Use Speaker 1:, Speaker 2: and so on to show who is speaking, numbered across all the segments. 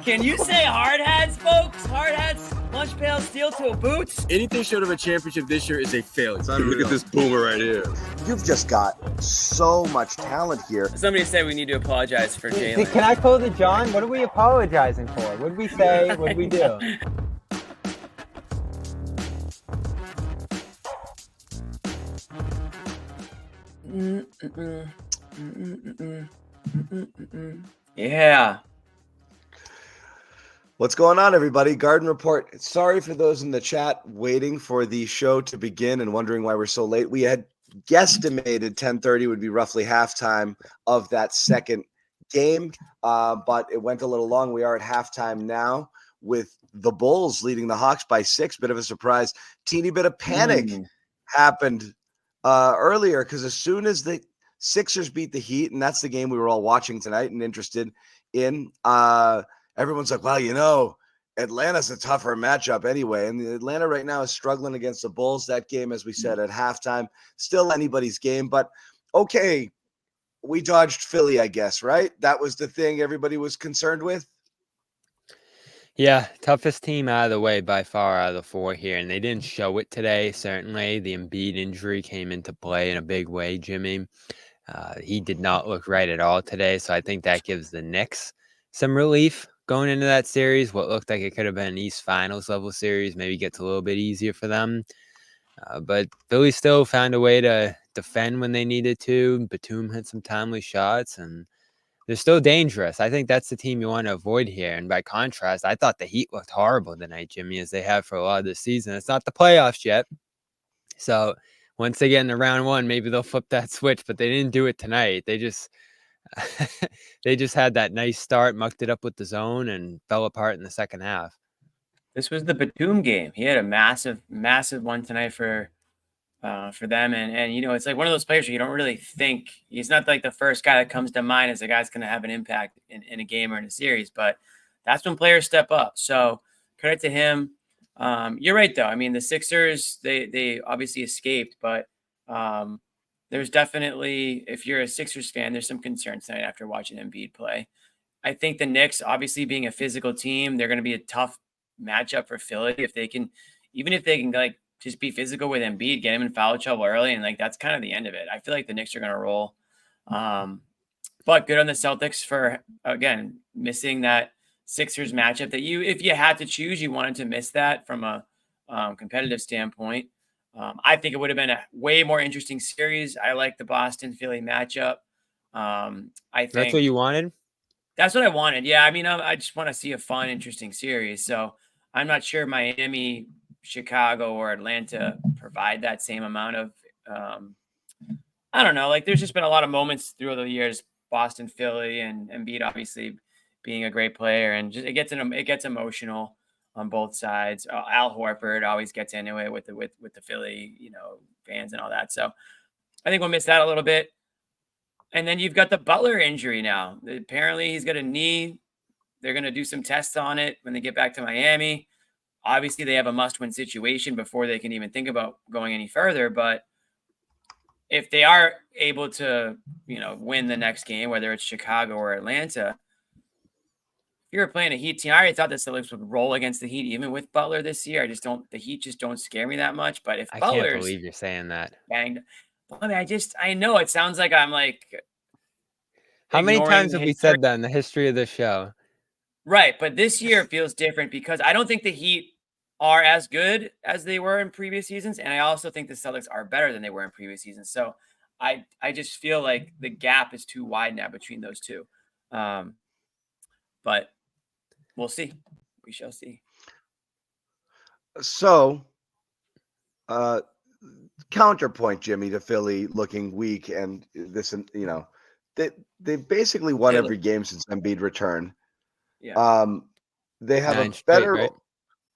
Speaker 1: Can you say hard hats, folks? Hard hats, lunch pail, steel toe boots.
Speaker 2: Anything short of a championship this year is a failure.
Speaker 3: Look at this boomer right here.
Speaker 4: You've just got so much talent here.
Speaker 1: Somebody said we need to apologize for Jalen.
Speaker 5: Can I pull the John? What are we apologizing for? What did we say? What did we do?
Speaker 1: Yeah.
Speaker 4: What's going on, everybody? Garden Report. Sorry for those in the chat waiting for the show to begin and wondering why we're so late. We had guesstimated 10:30 would be roughly halftime of that second game, but it went a little long. We are at halftime now with the Bulls leading the Hawks by 6. Bit of a surprise. Teeny bit of panic happened earlier because as soon as the Sixers beat the Heat, and that's the game we were all watching tonight and interested in, everyone's like, well, you know, Atlanta's a tougher matchup anyway. And Atlanta right now is struggling against the Bulls. That game, as we said, at halftime, still anybody's game. But, okay, we dodged Philly, I guess, right? That was the thing everybody was concerned with?
Speaker 6: Yeah, toughest team out of the way by far out of the 4 here. And they didn't show it today, certainly. The Embiid injury came into play in a big way, Jimmy. He did not look right at all today. So I think that gives the Knicks some relief going into that series. What looked like it could have been an East Finals level series maybe gets a little bit easier for them. But Philly still found a way to defend when they needed to. Batum had some timely shots, and they're still dangerous. I think that's the team you want to avoid here. And by contrast, I thought the Heat looked horrible tonight, Jimmy, as they have for a lot of this season. It's not the playoffs yet. So once they get into round 1, maybe they'll flip that switch, but they didn't do it tonight. They just had that nice start, mucked it up with the zone, and fell apart in the second half.
Speaker 1: This was the Batum game. He had a massive one tonight for them. And, you know, it's like one of those players where you don't really think he's not like the first guy that comes to mind as a guy's going to have an impact in a game or in a series, but that's when players step up. So credit to him. You're right, though. I mean, the Sixers, they obviously escaped, but there's definitely, if you're a Sixers fan, there's some concerns tonight after watching Embiid play. I think the Knicks, obviously being a physical team, they're going to be a tough matchup for Philly if they can like just be physical with Embiid, get him in foul trouble early, and like that's kind of the end of it. I feel like the Knicks are going to roll. But good on the Celtics for, again, missing that Sixers matchup that if you had to choose, you wanted to miss that from a competitive standpoint. I think it would have been a way more interesting series. I like the Boston-Philly matchup. I think
Speaker 6: that's what you wanted?
Speaker 1: That's what I wanted. Yeah, I mean, I just want to see a fun, interesting series. So I'm not sure Miami, Chicago, or Atlanta provide that same amount of I don't know. Like, there's just been a lot of moments through the years, Boston, Philly, and Embiid obviously being a great player, and just it gets emotional on both sides. Al Horford always gets into it with the Philly, fans and all that. So I think we'll miss that a little bit. And then you've got the Butler injury now. Apparently he's got a knee. They're going to do some tests on it when they get back to Miami. Obviously they have a must-win situation before they can even think about going any further. But if they are able to, win the next game, whether it's Chicago or Atlanta, if you're playing a Heat team, I already thought the Celtics would roll against the Heat even with Butler this year. The Heat just don't scare me that much. But if
Speaker 6: I
Speaker 1: Butler's
Speaker 6: can't believe you're saying that.
Speaker 1: banged, I mean, I know it sounds like I'm like.
Speaker 6: How many times have we said that in the history of this show?
Speaker 1: Right. But this year feels different because I don't think the Heat are as good as they were in previous seasons. And I also think the Celtics are better than they were in previous seasons. So I just feel like the gap is too wide now between those two. But we'll see. We shall see.
Speaker 4: So, counterpoint, Jimmy, to Philly looking weak, and this, they basically won every game since Embiid returned.
Speaker 1: Yeah.
Speaker 4: They have a better, right?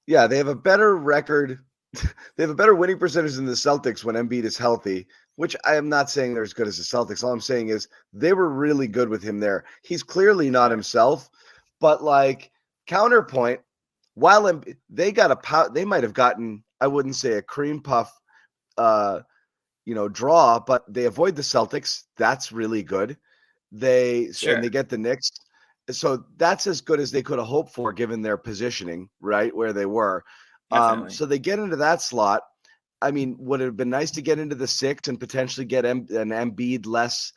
Speaker 4: Yeah, they have a better record. They have a better winning percentage than the Celtics when Embiid is healthy, which I am not saying they're as good as the Celtics. All I'm saying is they were really good with him there. He's clearly not himself, but like counterpoint, while they got they might have gotten, I wouldn't say a cream puff, draw, but they avoid the Celtics. That's really good. And they get the Knicks. So that's as good as they could have hoped for given their positioning, right, where they were.
Speaker 1: Definitely.
Speaker 4: So they get into that slot. I mean, would it have been nice to get into the 6 and potentially get an Embiid less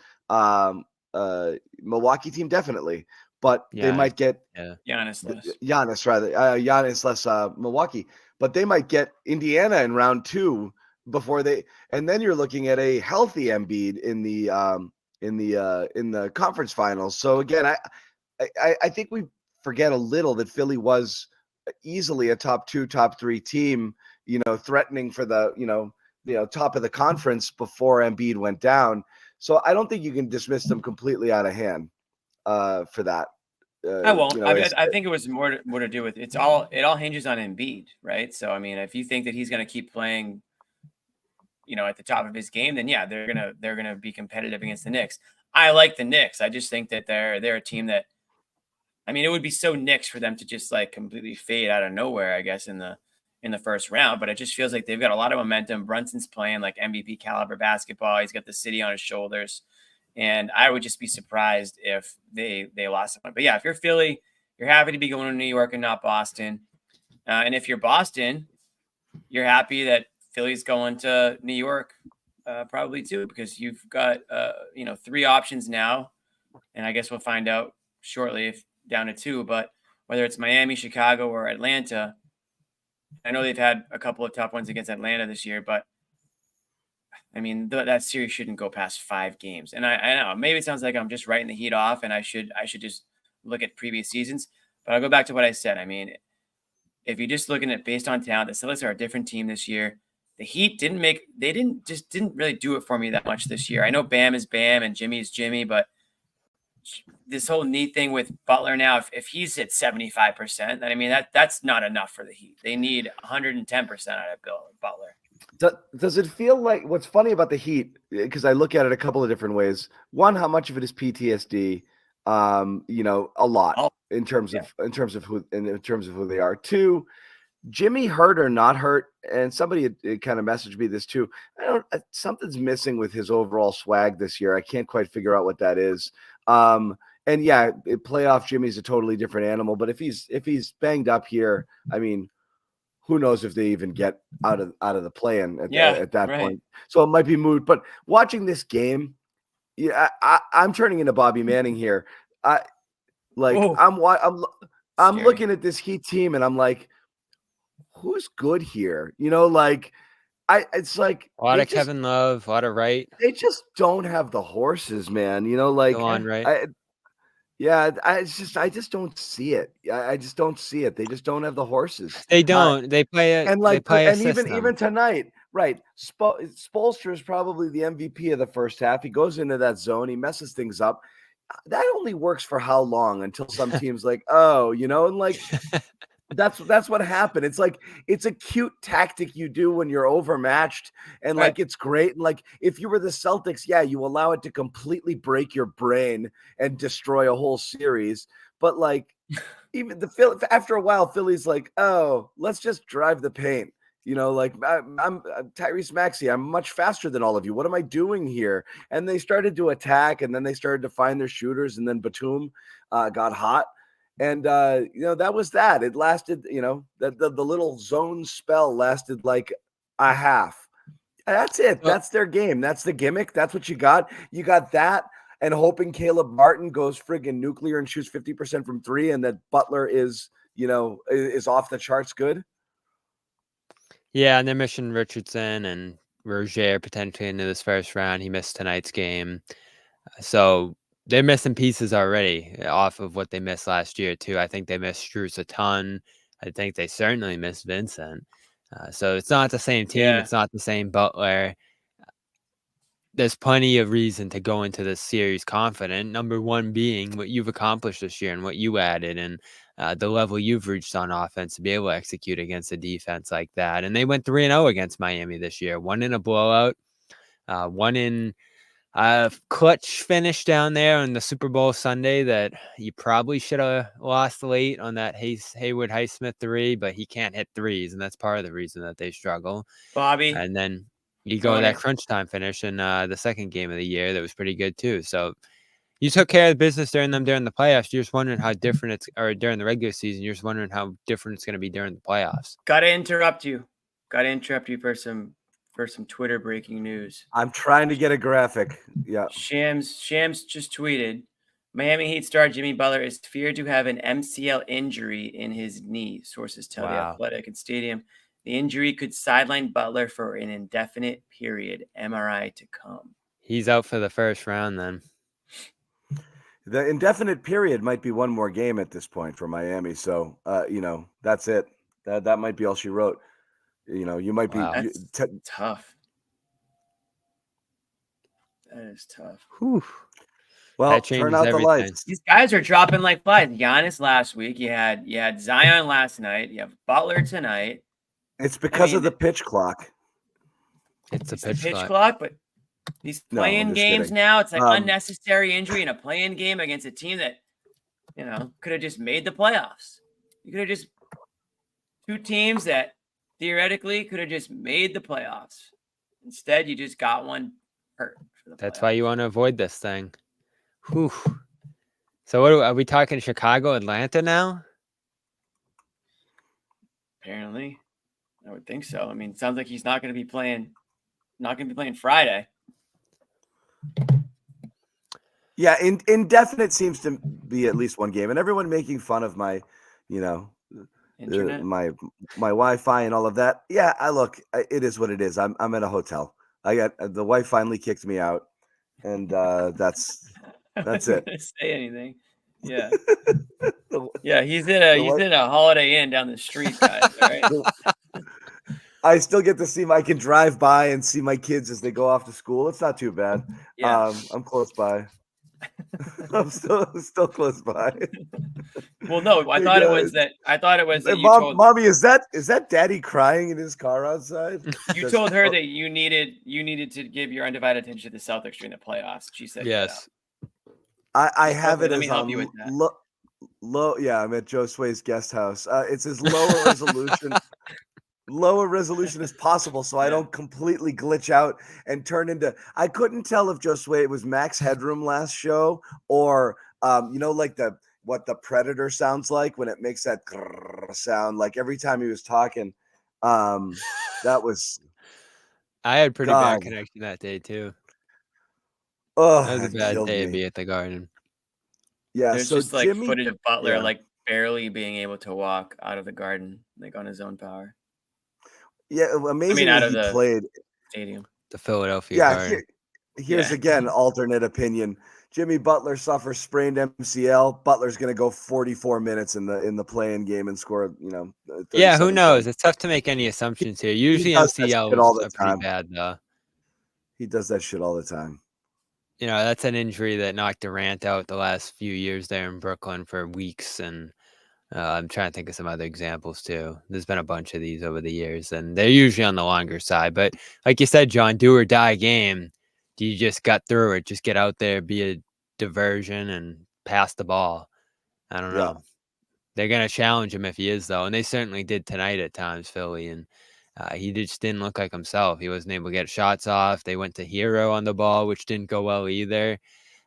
Speaker 4: Milwaukee team? Definitely. But they might get
Speaker 1: Giannis less.
Speaker 4: Giannis less Milwaukee. But they might get Indiana in round 2 before they, and then you're looking at a healthy Embiid in the conference finals. So again, I think we forget a little that Philly was easily a top 2, top 3 team, threatening for the top of the conference before Embiid went down. So I don't think you can dismiss them completely out of hand for that.
Speaker 1: I won't. I think it was more to do with it all hinges on Embiid, right? So I mean, if you think that he's going to keep playing, at the top of his game, then yeah, they're gonna be competitive against the Knicks. I like the Knicks. I just think that they're a team that, I mean, it would be so Knicks for them to just like completely fade out of nowhere, I guess, in the first round. But it just feels like they've got a lot of momentum. Brunson's playing like MVP caliber basketball. He's got the city on his shoulders. And I would just be surprised if they lost someone. But yeah, if you're Philly, you're happy to be going to New York and not Boston. And if you're Boston, you're happy that Philly's going to New York probably too, because you've got 3 options now. And I guess we'll find out shortly if down to 2. But whether it's Miami, Chicago, or Atlanta, I know they've had a couple of tough ones against Atlanta this year, but I mean, that series shouldn't go past 5 games. And I know maybe it sounds like I'm just writing the Heat off, and I should just look at previous seasons. But I'll go back to what I said. I mean, if you're just looking at based on talent, the Celtics are a different team this year. The Heat didn't really do it for me that much this year. I know Bam is Bam and Jimmy is Jimmy, but this whole knee thing with Butler now, if he's at 75%, then I mean that's not enough for the Heat. They need 110% out of Butler.
Speaker 4: Does it feel like, what's funny about the Heat, because I look at it a couple of different ways. One, how much of it is PTSD? A lot in terms of who they are. 2, Jimmy hurt or not hurt, and somebody had kind of messaged me this too. Something's missing with his overall swag this year. I can't quite figure out what that is. And yeah, playoff Jimmy's a totally different animal. But if he's banged up here, I mean, who knows if they even get out of the play-in at that point. So it might be moot. But watching this game, I'm turning into Bobby Manning here. I'm looking at this Heat team and I'm like, who's good here? It's like
Speaker 6: a lot of Kevin Love, a lot of Wright.
Speaker 4: They just don't have the horses, man.
Speaker 6: Right.
Speaker 4: I just don't see it. I just don't see it. They just don't have the horses.
Speaker 6: They don't. They play it. And like, they play
Speaker 4: even tonight, right? Spoelstra is probably the MVP of the first half. He goes into that zone. He messes things up. That only works for how long? Until some team's like, and like. That's what happened. It's like, it's a cute tactic you do when you're overmatched, and like it's great. And like, if you were the Celtics, yeah, you allow it to completely break your brain and destroy a whole series. But like, even after a while, Philly's like, oh, let's just drive the paint. Like I'm Tyrese Maxey. I'm much faster than all of you. What am I doing here? And they started to attack, and then they started to find their shooters, and then Batum got hot. And, that was that. It lasted, the little zone spell lasted like a half. That's it. That's their game. That's the gimmick. That's what you got. You got that, and hoping Caleb Martin goes friggin' nuclear and shoots 50% from 3, and that Butler is off the charts good.
Speaker 6: Yeah, and they're missing Richardson and Rozier potentially into this first round. He missed tonight's game. So they're missing pieces already off of what they missed last year, too. I think they missed Strus a ton. I think they certainly missed Vincent. So it's not the same team. Yeah. It's not the same Butler. There's plenty of reason to go into this series confident. Number one being what you've accomplished this year and what you added and the level you've reached on offense to be able to execute against a defense like that. And they went 3-0 against Miami this year. One in a blowout, one in clutch finish down there on the Super Bowl Sunday that you probably should have lost late on that Hayward Highsmith 3, but he can't hit threes, and that's part of the reason that they struggle.
Speaker 1: Bobby.
Speaker 6: And then you go to that crunch time finish in the second game of the year that was pretty good too. So You took care of the business during the playoffs. You're just wondering how different or during the regular season. You're just wondering how different it's going to be during the playoffs.
Speaker 1: Got to interrupt you. For some Twitter breaking news.
Speaker 4: I'm trying to get a graphic. Yeah.
Speaker 1: Shams just tweeted, Miami Heat star Jimmy Butler is feared to have an MCL injury in his knee. Sources tell The Athletic and Stadium. The injury could sideline Butler for an indefinite period. MRI to come.
Speaker 6: He's out for the first round then.
Speaker 4: The indefinite period might be one more game at this point for Miami. So, that's it. That might be all she wrote. You might be
Speaker 1: tough. That is tough.
Speaker 6: Whew.
Speaker 4: Well, turn out
Speaker 6: everything.
Speaker 4: The lights.
Speaker 1: These guys are dropping like flies. Giannis last week. You had Zion last night. You have Butler tonight.
Speaker 4: It's because of the pitch clock.
Speaker 6: It's a
Speaker 1: pitch
Speaker 6: pitch
Speaker 1: clock, but these playing games
Speaker 4: kidding.
Speaker 1: now, it's like unnecessary injury in a playing game against a team that, could have just made the playoffs. You could have just two teams that theoretically could have just made the playoffs. Instead, you just got one hurt.
Speaker 6: That's why you want to avoid this thing. Whew. So what are we talking? Chicago, Atlanta now?
Speaker 1: Apparently, I would think so. I mean, it sounds like he's not going to be playing. Not going to be playing Friday.
Speaker 4: Yeah, indefinite seems to be at least one game, and everyone making fun of my,
Speaker 1: Internet?
Speaker 4: my Wi-Fi and all of that. Yeah, it is what it is. I'm at a hotel. The wife finally kicked me out, and that's it.
Speaker 1: Say anything? Yeah, yeah. He's in a Holiday Inn down the street, guys. All right.
Speaker 4: I still get to see. I can drive by and see my kids as they go off to school. It's not too bad.
Speaker 1: Yeah.
Speaker 4: I'm close by. I'm still close by.
Speaker 1: Well, no, I thought it was that
Speaker 4: Hey,
Speaker 1: you
Speaker 4: Mom,
Speaker 1: told
Speaker 4: Mommy, is that Daddy crying in his car outside?
Speaker 1: you told her that you needed to give your undivided attention to the Celtics during the playoffs. She said
Speaker 6: yes.
Speaker 4: I have it
Speaker 1: let me
Speaker 4: as
Speaker 1: help
Speaker 4: on
Speaker 1: you with that.
Speaker 4: low. Yeah, I'm at Joe Sway's guest house. It's as lower resolution. Lower resolution as possible, so I don't completely glitch out and turn into. I couldn't tell if Josue was Max Headroom last show or like what the Predator sounds like when it makes that sound, like every time he was talking. That was.
Speaker 6: I had pretty bad connection that day too.
Speaker 4: Oh,
Speaker 6: that was a bad day to
Speaker 4: me.
Speaker 6: be at the Garden.
Speaker 4: Yeah,
Speaker 1: there's
Speaker 4: so
Speaker 1: just like
Speaker 4: Jimmy,
Speaker 1: footage of Butler like barely being able to walk out of the Garden, like on his own power.
Speaker 4: Yeah, amazing.
Speaker 1: out of
Speaker 4: he
Speaker 1: the
Speaker 4: played
Speaker 1: stadium.
Speaker 6: The Philadelphia
Speaker 4: Yeah,
Speaker 6: Garden.
Speaker 4: here's again alternate opinion. Jimmy Butler suffers sprained MCL. Butler's going to go 44 minutes in the play-in game and score.
Speaker 6: Yeah, who knows?
Speaker 4: points.
Speaker 6: It's tough to make any assumptions here. Usually MCLs are pretty bad though.
Speaker 4: He does that shit all the time.
Speaker 6: That's an injury that knocked Durant out the last few years there in Brooklyn for weeks, and I'm trying to think of some other examples too. There's been a bunch of these over the years, and they're usually on the longer side. But like you said, John, do or die game. Do you just gut through it? Just get out there, be a diversion, and pass the ball? I don't know. They're going to challenge him if he is, though, and they certainly did tonight at times, Philly, and he just didn't look like himself. He wasn't able to get shots off. They went to Hero on the ball, which didn't go well either.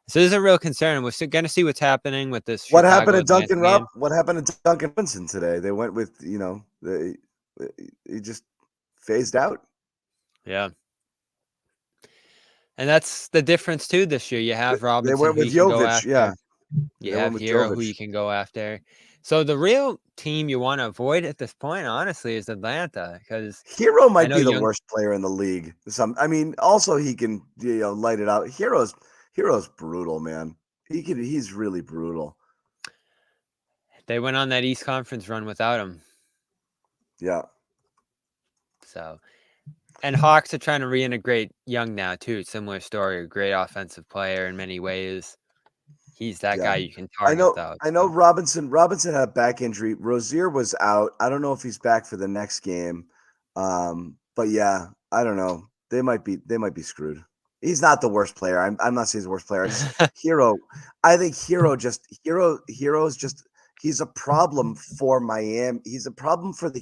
Speaker 6: So there's a real concern. We're going to see what's happening with this.
Speaker 4: What happened to Duncan Rupp? What happened to Duncan Robinson today? They went with, he just phased out.
Speaker 6: Yeah. And that's the difference, too, this year. You have Robinson.
Speaker 4: They went with Jovic,
Speaker 6: yeah. You have Hero, who you can go after. So the real team you want to avoid at this point, honestly, is Atlanta, because
Speaker 4: Hero might be the worst player in the league. Also he can light it out. Hero's brutal, man. He's really brutal.
Speaker 6: They went on that East Conference run without him.
Speaker 4: Yeah.
Speaker 6: So, and Hawks are trying to reintegrate Young now too. Similar story, a great offensive player in many ways. He's that guy you can target.
Speaker 4: I know Robinson had a back injury. Rozier was out. I don't know if he's back for the next game. But yeah, I don't know. They might be screwed. He's not the worst player. I'm not saying he's the worst player. Hero. I think Hero's just he's a problem for Miami. He's a problem for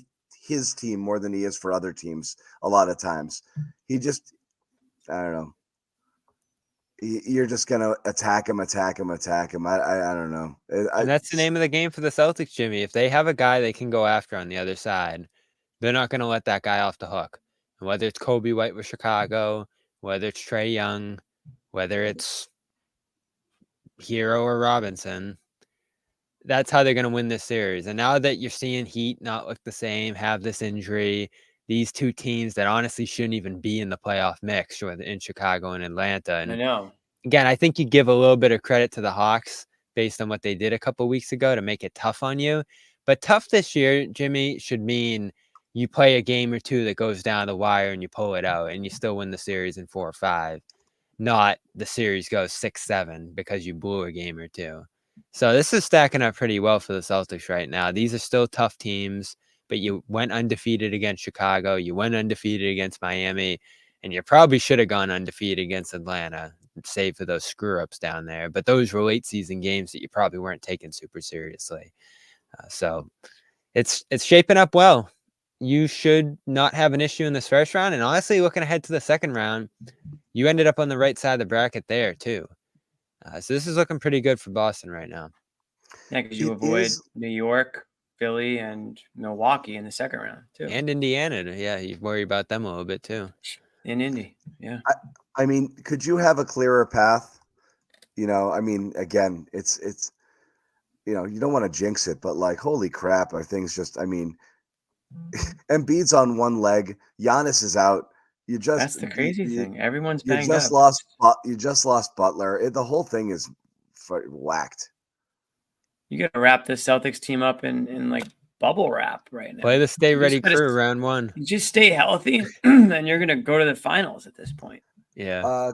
Speaker 4: his team more than he is for other teams a lot of times. I don't know. you're just gonna attack him. I don't know.
Speaker 6: And that's the name of the game for the Celtics, Jimmy. If they have a guy they can go after on the other side, they're not going to let that guy off the hook. And whether it's Kobe White with Chicago, whether it's Trae Young, whether it's Hero or Robinson, that's how they're going to win this series. And now that you're seeing Heat not look the same, have this injury, these two teams that honestly shouldn't even be in the playoff mix in Chicago and Atlanta. And
Speaker 1: I know.
Speaker 6: again, I think you give a little bit of credit to the Hawks based on what they did a couple weeks ago to make it tough on you. But tough this year, Jimmy, should mean you play a game or two that goes down the wire and you pull it out and you still win the series in 4 or 5, not the series goes 6-7 because you blew a game or two. So this is stacking up pretty well for the Celtics right now. These are still tough teams, but you went undefeated against Chicago. You went undefeated against Miami, and you probably should have gone undefeated against Atlanta, save for those screw-ups down there. But those were late season games that you probably weren't taking super seriously. So it's shaping up well. You should not have an issue in this first round. And honestly, looking ahead to the second round, you ended up on the right side of the bracket there too. So this is looking pretty good for Boston right now.
Speaker 1: Yeah, because you avoid New York, Philly, and Milwaukee in the second round too.
Speaker 6: And Indiana. Yeah, you worry about them a little bit too.
Speaker 1: In Indy, yeah.
Speaker 4: I mean, could you have a clearer path? I mean, again, it's you don't want to jinx it, but like, holy crap, are things just, I mean, Embiid's on one leg, Giannis is out.
Speaker 1: That's the crazy thing. Everyone's banged
Speaker 4: you just
Speaker 1: up.
Speaker 4: You just lost Butler. The whole thing is whacked.
Speaker 1: You got to wrap the Celtics team up in like bubble wrap right now.
Speaker 6: Play the stay ready crew round 1.
Speaker 1: You just stay healthy, and you're gonna go to the finals at this point.
Speaker 6: Yeah.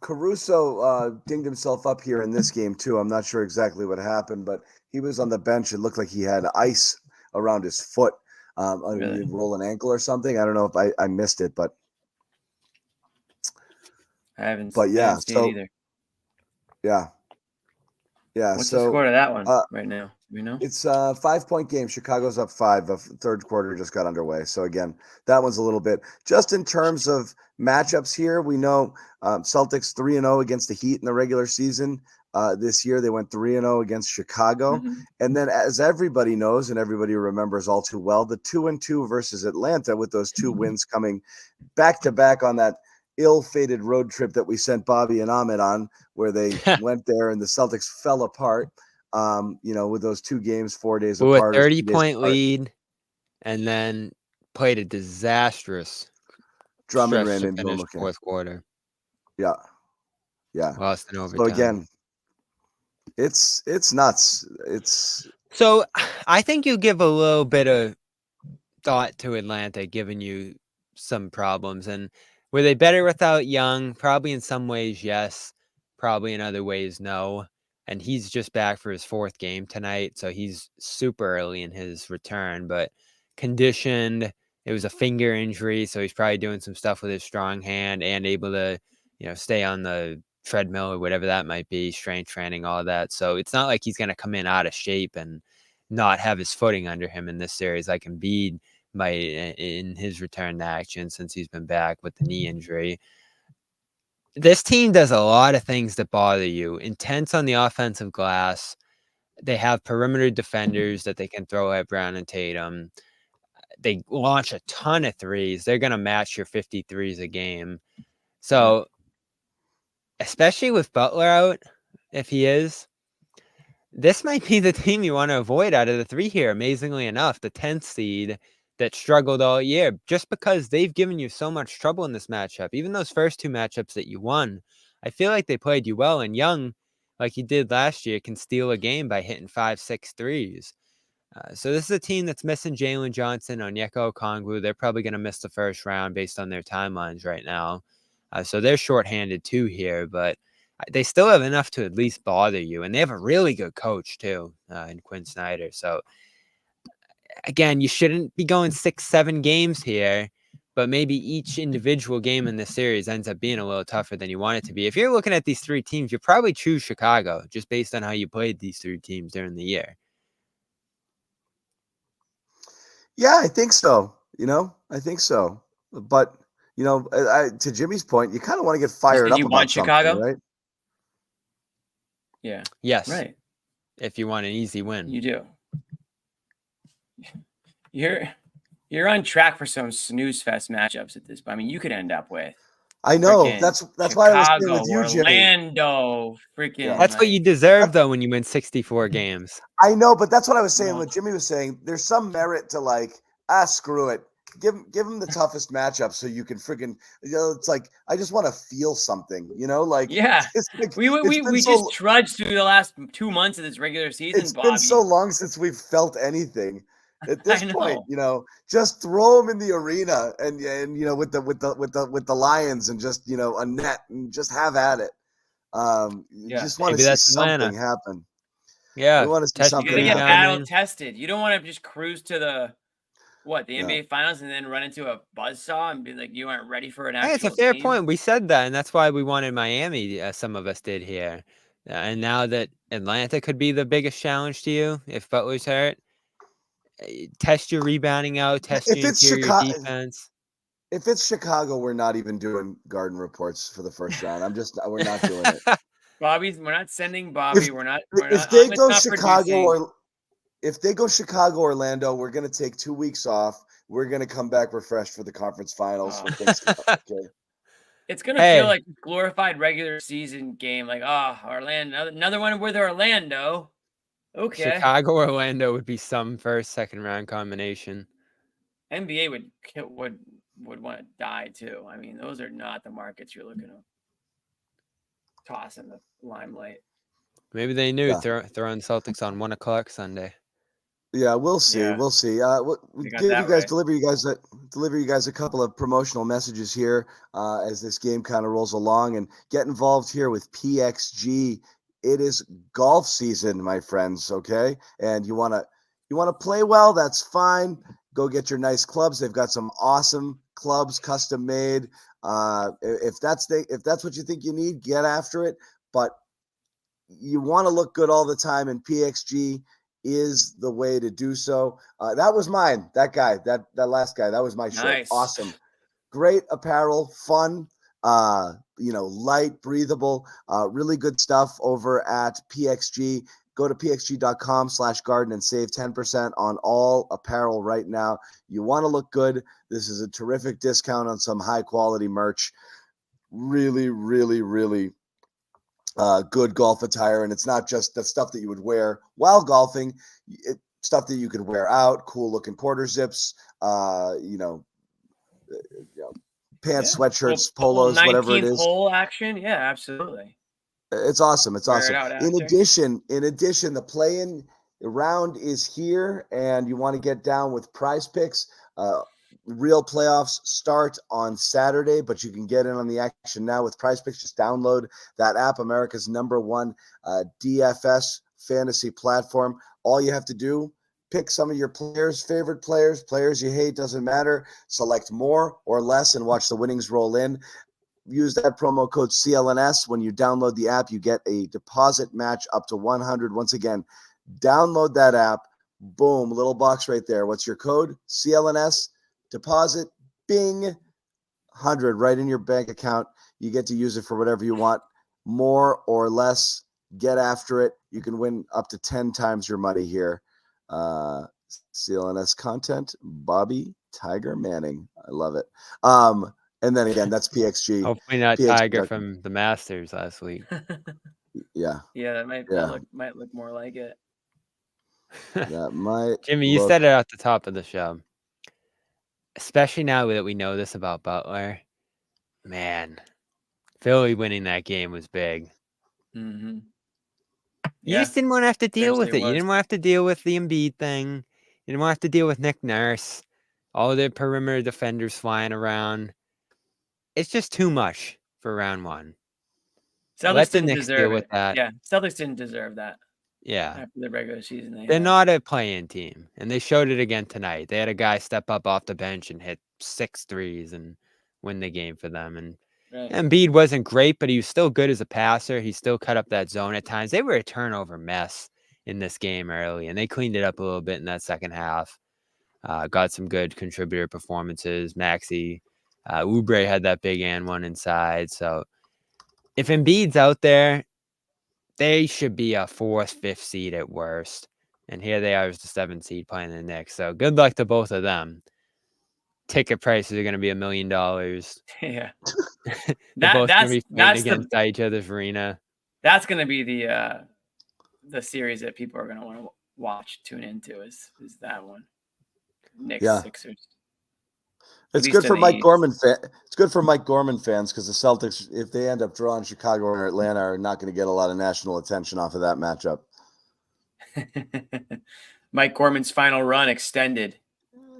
Speaker 4: Caruso dinged himself up here in this game too. I'm not sure exactly what happened, but he was on the bench. It looked like he had ice around his foot. Really? Roll an ankle or something. I don't know if I missed it, but
Speaker 1: I haven't.
Speaker 4: But yeah,
Speaker 1: seen it either.
Speaker 4: Yeah.
Speaker 1: What's the score to that one right now? Do we know?
Speaker 4: It's a 5-point game. Chicago's up 5. The third quarter just got underway. So again, that one's a little bit just in terms of matchups here. We know Celtics 3-0 against the Heat in the regular season. This year they went 3-0 against Chicago.
Speaker 1: Mm-hmm.
Speaker 4: And then, as everybody knows and everybody remembers all too well, the 2-2 versus Atlanta, with those 2 wins coming back to back on that ill-fated road trip that we sent Bobby and Ahmed on, where they went there and the Celtics fell apart. With those 2 games 4 days apart.
Speaker 6: A 30-point lead, and then played a disastrous
Speaker 4: Drummond ran into
Speaker 6: the fourth quarter.
Speaker 4: Yeah.
Speaker 6: Lost in overtime.
Speaker 4: So again, it's nuts.
Speaker 6: So I think you give a little bit of thought to Atlanta giving you some problems. And were they better without Young? Probably in some ways, yes. Probably in other ways, no. And he's just back for his 4th game tonight, so he's super early in his return, but conditioned. It was a finger injury, so he's probably doing some stuff with his strong hand and able to, stay on the treadmill or whatever that might be, strength training, all of that. So it's not like he's going to come in out of shape and not have his footing under him in this series like Embiid might in his return to action since he's been back with the knee injury. This team does a lot of things that bother you. Intense on the offensive glass. They have perimeter defenders that they can throw at Brown and Tatum. They launch a ton of threes. They're going to match your 53s a game. So, especially with Butler out, if he is, this might be the team you want to avoid out of the 3 here, amazingly enough. The 10th seed that struggled all year, just because they've given you so much trouble in this matchup. Even those first 2 matchups that you won, I feel like they played you well. And Young, like he did last year, can steal a game by hitting 5-6 threes. So this is a team that's missing Jalen Johnson, Onyeka Okongwu. They're probably going to miss the first round based on their timelines right now. So they're shorthanded too here, but they still have enough to at least bother you. And they have a really good coach too, in Quinn Snyder. So again, you shouldn't be going 6-7 games here, but maybe each individual game in this series ends up being a little tougher than you want it to be. If you're looking at these 3 teams, you probably choose Chicago just based on how you played these 3 teams during the year.
Speaker 4: Yeah, I think so. I think so. But, to Jimmy's point, you kind of want to get fired up
Speaker 1: you
Speaker 4: about
Speaker 1: want Chicago,
Speaker 4: right?
Speaker 1: Yeah.
Speaker 6: Yes,
Speaker 1: Right.
Speaker 6: if you want an easy win.
Speaker 1: You do. You're on track for some Snoozefest matchups at this point. I mean, you could end up with
Speaker 4: I know.
Speaker 1: freaking
Speaker 4: That's why I was saying
Speaker 1: Chicago,
Speaker 4: with you, Jimmy.
Speaker 1: Orlando, freaking.
Speaker 6: That's what you
Speaker 1: like,
Speaker 6: deserve, though, when you win 64 games.
Speaker 4: I know, but that's what I was saying.
Speaker 1: No.
Speaker 4: What Jimmy was saying, there's some merit to like, screw it. Give him the toughest matchup so you can freaking, it's like, I just want to feel something, like,
Speaker 1: Yeah.
Speaker 4: it's like,
Speaker 1: We
Speaker 4: it's been
Speaker 1: just trudged through the last 2 months of this regular season,
Speaker 4: it's
Speaker 1: Bobby.
Speaker 4: been so long since we've felt anything. At this
Speaker 1: I
Speaker 4: point,
Speaker 1: know.
Speaker 4: just throw them in the arena and with the Lions and just a net and just have at it. You
Speaker 1: Yeah.
Speaker 4: just want to
Speaker 6: Maybe
Speaker 4: see
Speaker 6: that's Atlanta.
Speaker 4: something happen.
Speaker 6: Yeah.
Speaker 4: We want to see
Speaker 6: test
Speaker 1: You
Speaker 4: something
Speaker 1: gotta get
Speaker 4: happen.
Speaker 1: battle tested. You don't want to just cruise to the
Speaker 4: Yeah.
Speaker 1: NBA finals and then run into a buzzsaw and be like, you aren't ready for an
Speaker 6: Hey,
Speaker 1: actual
Speaker 6: it's a fair
Speaker 1: team.
Speaker 6: point. We said that, and that's why we wanted Miami. Some of us did here. And now that Atlanta could be the biggest challenge to you if Butler's hurt, test your rebounding out, test
Speaker 4: If
Speaker 6: your
Speaker 4: it's
Speaker 6: interior
Speaker 4: Chicago,
Speaker 6: defense.
Speaker 4: if it's Chicago, we're not even doing Garden reports for the first round. we're not doing it.
Speaker 1: We're not sending Bobby. We're not.
Speaker 4: If they
Speaker 1: Ahmed's
Speaker 4: go
Speaker 1: not
Speaker 4: Chicago
Speaker 1: producing.
Speaker 4: or if they go Chicago, Orlando, we're gonna take 2 weeks off. We're gonna come back refreshed for the conference finals.
Speaker 1: Oh.
Speaker 4: For Thanksgiving, okay?
Speaker 1: It's gonna
Speaker 6: Hey.
Speaker 1: feel like a glorified regular season game. Like, Orlando, another one with Orlando. Okay.
Speaker 6: Chicago, Orlando would be some first, second round combination.
Speaker 1: NBA would want to die too. I mean, those are not the markets you're looking to toss in the limelight.
Speaker 6: Maybe they knew
Speaker 4: Yeah.
Speaker 6: throwing Celtics on 1:00 Sunday.
Speaker 4: Yeah, we'll see.
Speaker 1: Yeah.
Speaker 4: We'll see. We
Speaker 1: got
Speaker 4: give
Speaker 1: that
Speaker 4: you guys
Speaker 1: right.
Speaker 4: deliver you guys a couple of promotional messages here as this game kind of rolls along, and get involved here with PXG. It is golf season, my friends. Okay, and you want to play well? That's fine. Go get your nice clubs. They've got some awesome clubs, custom made. If that's what you think you need, get after it. But you want to look good all the time, and PXG is the way to do so. That was mine. That guy, that last guy, that was my shirt.
Speaker 1: Nice.
Speaker 4: Awesome. Great apparel, fun, light, breathable, really good stuff over at PXG. Go to pxg.com/garden and save 10% on all apparel right now. You want to look good. This is a terrific discount on some high quality merch. Really, really, really good golf attire, and it's not just the stuff that you would wear while golfing. Stuff that you could wear out, cool looking quarter zips, pants, sweatshirts, polos, whatever it is.
Speaker 1: Hole action, yeah, absolutely.
Speaker 4: It's awesome. It's
Speaker 1: Wear
Speaker 4: awesome.
Speaker 1: it out
Speaker 4: In
Speaker 1: after.
Speaker 4: addition, the play-in round is here, and you want to get down with PrizePicks. Real playoffs start on Saturday, but you can get in on the action now with PrizePicks. Just download that app, America's #1 DFS fantasy platform. All you have to do, pick some of your favorite players you hate, doesn't matter. Select more or less and watch the winnings roll in. Use that promo code CLNS. When you download the app, you get a deposit match up to 100. Once again, download that app. Boom, little box right there. What's your code? CLNS. Deposit, bing, 100 right in your bank account. You get to use it for whatever you want, more or less. Get after it. You can win up to 10 times your money here. CLNS content, Bobby Tiger Manning. I love it. And then again, that's PXG.
Speaker 6: Hopefully not
Speaker 4: PXG.
Speaker 6: Tiger from the Masters last week.
Speaker 4: Yeah.
Speaker 1: Yeah, that might look more like it.
Speaker 4: That might.
Speaker 6: Jimmy, you said it at the top of the show. Especially now that we know this about Butler, man, Philly winning that game was big.
Speaker 1: Mm-hmm.
Speaker 6: You just didn't want to have to deal with it.
Speaker 1: Seriously,
Speaker 6: You didn't want to have to deal with the Embiid thing. You didn't want to have to deal with Nick Nurse, all the perimeter defenders flying around. It's just too much for round one. Let the Knicks deal with that.
Speaker 1: Yeah, Celtics didn't deserve that.
Speaker 6: Yeah.
Speaker 1: After the regular season,
Speaker 6: They're not a play-in team, and they showed it again tonight. They had a guy step up off the bench and hit 6 threes and win the game for them. And Embiid wasn't great, but he was still good as a passer. He still cut up that zone at times. They were a turnover mess in this game early, and they cleaned it up a little bit in that second half. Got some good contributor performances. Maxey, Oubre had that big and one inside. So if Embiid's out there, they should be a 4th, 5th seed at worst. And here they are as the 7th seed playing the Knicks. So good luck to both of them. Ticket prices are going to be $1 million.
Speaker 1: Yeah.
Speaker 6: They're both going to be fighting
Speaker 1: that's
Speaker 6: against each other's arena.
Speaker 1: That's going to be the series that people are going to want to tune into is that one. Knicks, Sixers.
Speaker 4: It's good for Mike Gorman It's good for Mike Gorman fans because the Celtics, if they end up drawing Chicago or Atlanta, are not going to get a lot of national attention off of that matchup.
Speaker 1: Mike Gorman's final run extended.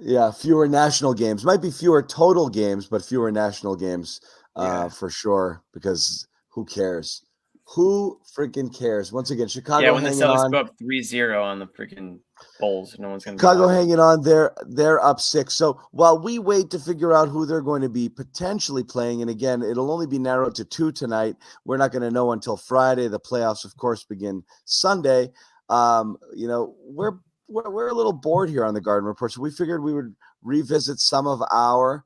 Speaker 4: Yeah, fewer national games. Might be fewer total games, but fewer national games for sure. Because who cares? Who freaking cares? Once again, Chicago.
Speaker 1: Yeah, when the Celtics go up 3-0 on the freaking Bulls, no one's going to.
Speaker 4: Chicago hanging on. They're up 6. So while we wait to figure out who they're going to be potentially playing, and again, it'll only be narrowed to 2 tonight. We're not going to know until Friday. The playoffs, of course, begin Sunday. We're a little bored here on the Garden Report, so we figured we would revisit some of our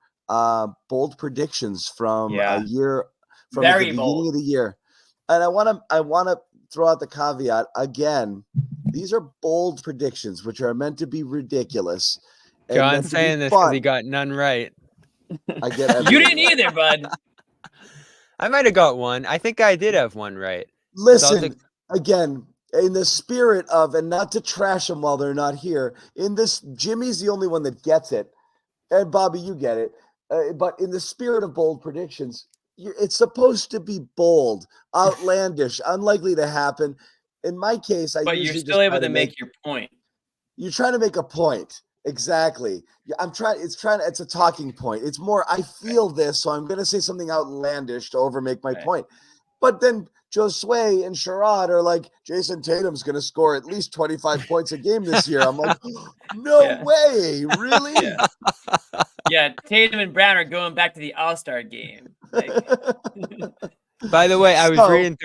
Speaker 4: bold predictions from a year from the beginning of the year. And I want to throw out the caveat again. These are bold predictions, which are meant to be ridiculous.
Speaker 6: John's saying this because he got none right.
Speaker 4: I get
Speaker 1: you didn't either, bud.
Speaker 6: I might have got one. I think I did have one right.
Speaker 4: Listen, again, in the spirit of, and not to trash them while they're not here, in this, Jimmy's the only one that gets it. And Bobby, you get it. But in the spirit of bold predictions, it's supposed to be bold, outlandish, unlikely to happen. In my case,
Speaker 1: but you're still able to make your point.
Speaker 4: You're trying to make a point. Exactly. It's a talking point. It's more, I feel this, so I'm going to say something outlandish to overmake my point. But then Josue and Sherrod are like, Jason Tatum's going to score at least 25 points a game this year. I'm like, no way. Really?
Speaker 1: Yeah, Tatum and Brown are going back to the All-Star game. Like...
Speaker 6: By the way, I was reading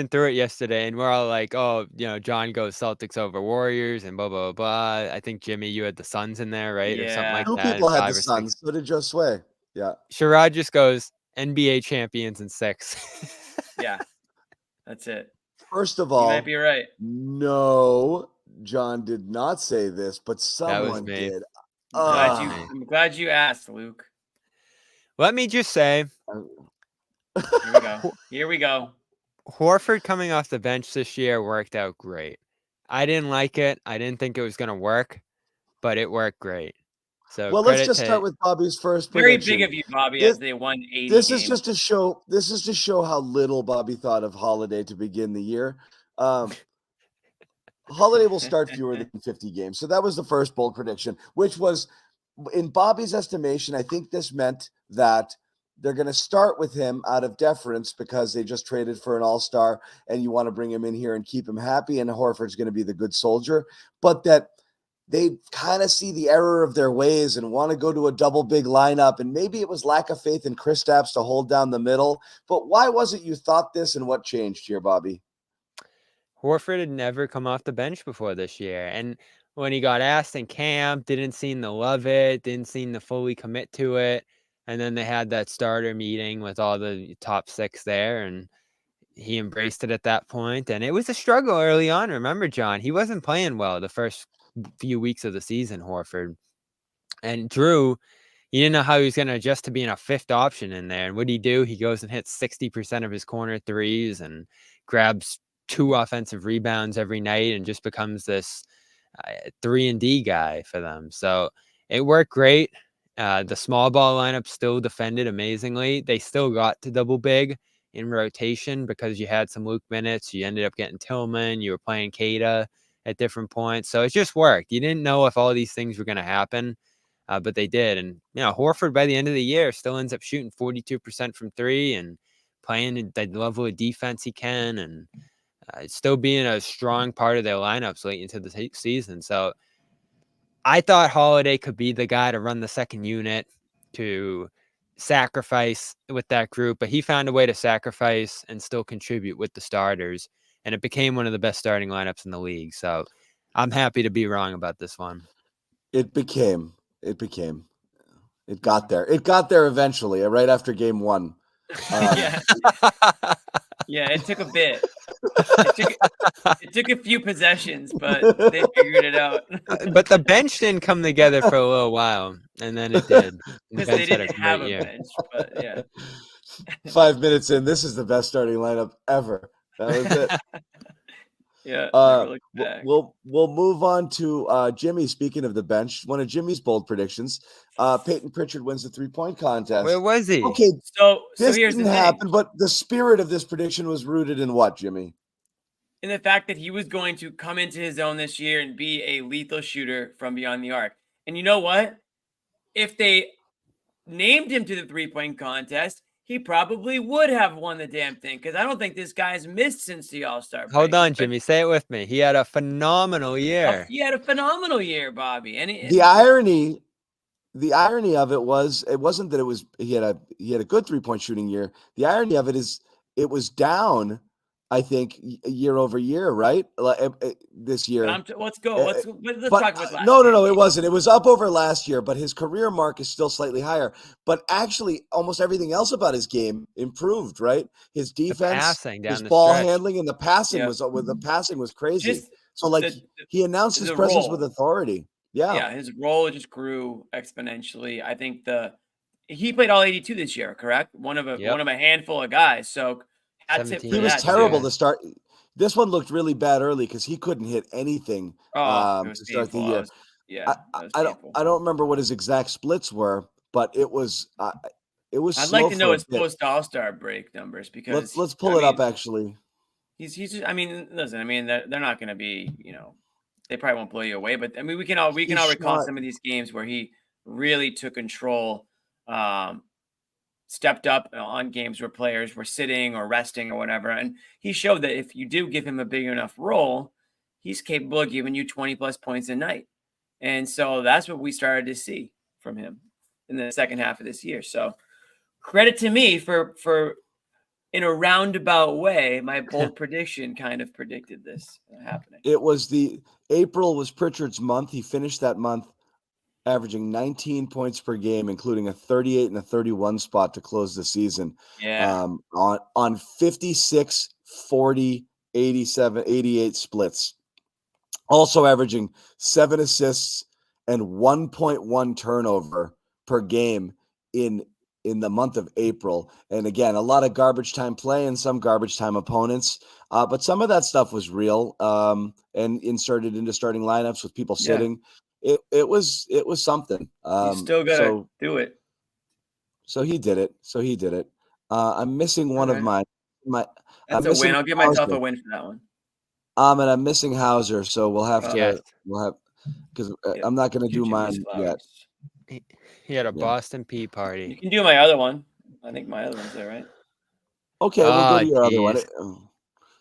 Speaker 6: through it yesterday, and we're all like, oh, John goes Celtics over Warriors and blah, blah, blah. I think, Jimmy, you had the Suns in there, right?
Speaker 1: Yeah.
Speaker 6: Or something like
Speaker 4: 2
Speaker 6: that.
Speaker 4: people had the Suns. So did Josue. Yeah.
Speaker 6: Sherrod just goes NBA champions in 6.
Speaker 1: Yeah, that's it.
Speaker 4: First of all,
Speaker 1: you might be right.
Speaker 4: No, John did not say this, but someone did.
Speaker 1: I'm glad you asked, Luke.
Speaker 6: Let me just say.
Speaker 1: Here we go.
Speaker 6: Horford coming off the bench this year worked out great. I didn't like it. I didn't think it was going to work, but it worked great. So
Speaker 4: let's just start with Bobby's first prediction.
Speaker 1: Very big of you, Bobby, as they won 80
Speaker 4: This
Speaker 1: games.
Speaker 4: is just to show. This is to show how little Bobby thought of Holiday to begin the year. Holiday will start fewer than 50 games. So that was the first bold prediction, which was, in Bobby's estimation, I think this meant that they're going to start with him out of deference because they just traded for an all-star and you want to bring him in here and keep him happy, and Horford's going to be the good soldier, but that they kind of see the error of their ways and want to go to a double big lineup. And maybe it was lack of faith in Kristaps to hold down the middle. But why was it you thought this, and what changed here, Bobby?
Speaker 6: Horford had never come off the bench before this year. And when he got asked in camp, didn't seem to love it, didn't seem to fully commit to it. And then they had that starter meeting with all the top 6 there, and he embraced it at that point. And it was a struggle early on. Remember, John, he wasn't playing well the first few weeks of the season, Horford. And Drew, he didn't know how he was going to adjust to being a 5th option in there. And what did he do? He goes and hits 60% of his corner threes and grabs 2 offensive rebounds every night and just becomes this 3-and-D guy for them. So it worked great. The small ball lineup still defended amazingly. They still got to double big in rotation because you had some Luke minutes. You ended up getting Tillman. You were playing Keita at different points. So it just worked. You didn't know if all these things were going to happen, but they did. And, Horford by the end of the year still ends up shooting 42% from 3 and playing the level of defense he can, and still being a strong part of their lineups late into the season. So I thought Holiday could be the guy to run the second unit, to sacrifice with that group, but he found a way to sacrifice and still contribute with the starters, and it became one of the best starting lineups in the league. So I'm happy to be wrong about this one.
Speaker 4: It got there. It got there eventually, right after game 1.
Speaker 1: Yeah, it took a bit. It took a few possessions, but they figured it out.
Speaker 6: But the bench didn't come together for a little while, and then it did. The
Speaker 1: Because they
Speaker 6: bench had a
Speaker 1: didn't have
Speaker 6: great
Speaker 1: a
Speaker 6: year.
Speaker 1: bench, but yeah.
Speaker 4: 5 minutes in, this is the best starting lineup ever. That was it.
Speaker 1: Yeah, never looked back.
Speaker 4: We'll move on to Jimmy. Speaking of the bench, one of Jimmy's bold predictions: Peyton Pritchard wins the 3-point contest.
Speaker 6: Where was he?
Speaker 4: Okay,
Speaker 1: So
Speaker 4: this
Speaker 1: here's
Speaker 4: didn't
Speaker 1: the thing.
Speaker 4: happen, but the spirit of this prediction was rooted in what, Jimmy?
Speaker 1: In the fact that he was going to come into his own this year and be a lethal shooter from beyond the arc. And you know what? If they named him to the 3-point contest, he probably would have won the damn thing, because I don't think this guy's missed since the All-Star break.
Speaker 6: Hold on, Jimmy. Say it with me. He had a phenomenal year.
Speaker 1: He had a phenomenal year, Bobby. And
Speaker 4: The irony of it wasn't that he had a good 3-point shooting year. The irony of it is it was down, I think, year over year, right? This year.
Speaker 1: Let's go. Let's talk about last
Speaker 4: No,
Speaker 1: year.
Speaker 4: it wasn't. It was up over last year, but his career mark is still slightly higher. But actually, almost everything else about his game improved, right? His defense, his ball handling, and the passing was crazy. He announced his presence with authority.
Speaker 1: Yeah, his role just grew exponentially. I think he played all 82 this year, correct? One of a handful of guys. So
Speaker 4: he was terrible to start. This one looked really bad early because he couldn't hit anything to start the year. I don't remember what his exact splits were, but it was.
Speaker 1: I'd like to know his post All-Star break numbers, because
Speaker 4: let's pull it up. Actually,
Speaker 1: he's just. I mean, listen. I mean, they're not going to be. They probably won't blow you away, but I mean, we can all recall some of these games where he really took control. Stepped up on games where players were sitting or resting or whatever. And he showed that if you do give him a big enough role, he's capable of giving you 20 plus points a night. And so that's what we started to see from him in the second half of this year. So credit to me for in a roundabout way, my bold prediction kind of predicted this happening.
Speaker 4: April was Pritchard's month. He finished that month averaging 19 points per game, including a 38 and a 31 spot to close the season.
Speaker 1: Yeah.
Speaker 4: On 56, 40, 87, 88 splits. Also averaging 7 assists and 1.1 turnover per game in the month of April. And again, a lot of garbage time play and some garbage time opponents. But some of that stuff was real and inserted into starting lineups with people sitting. It was something.
Speaker 1: You still gotta do it.
Speaker 4: So he did it. I'm missing one of my.
Speaker 1: That's a win. I'll give myself a win for that one.
Speaker 4: And I'm missing Hauser, so we'll have because I'm not going to do mine yet.
Speaker 6: He had a Boston Pea party.
Speaker 1: You can do my other one. I think my other one's there, right?
Speaker 4: Okay, we'll go to your other one.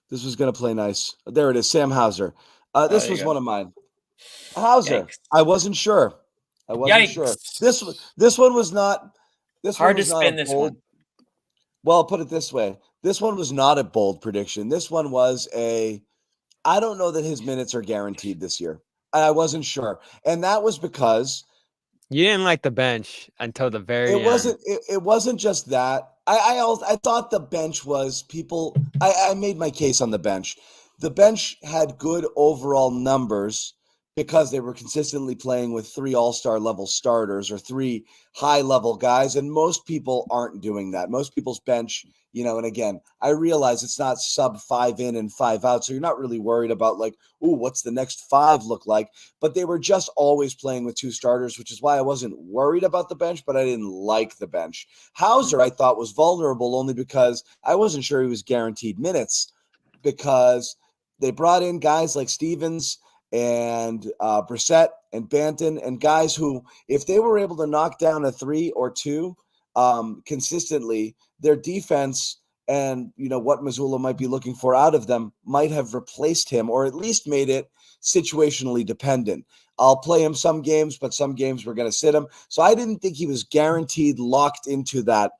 Speaker 4: This was going to play nice. There it is, Sam Hauser. This was one of mine. Hauser. Yikes. I wasn't sure. Sure. This one was not.
Speaker 1: Hard to spin this one.
Speaker 4: Well, I'll put it this way. This one was not a bold prediction. This one was I don't know that his minutes are guaranteed this year. I wasn't sure. And that was because
Speaker 6: you didn't like the bench until the very end.
Speaker 4: It wasn't just that. I thought the bench was people. I made my case on the bench. The bench had good overall numbers because they were consistently playing with 3 all-star level starters or 3 high-level guys, and most people aren't doing that. Most people's bench, and again, I realize it's not sub 5 in and 5 out, so you're not really worried about what's the next 5 look like? But they were just always playing with 2 starters, which is why I wasn't worried about the bench, but I didn't like the bench. Hauser, I thought, was vulnerable only because I wasn't sure he was guaranteed minutes, because they brought in guys like Stevens and Brissett and Banton and guys who, if they were able to knock down a 3 or 2 consistently, their defense and what Missoula might be looking for out of them might have replaced him, or at least made it situationally dependent. I'll play him some games, but some games we're going to sit him. So I didn't think he was guaranteed locked into that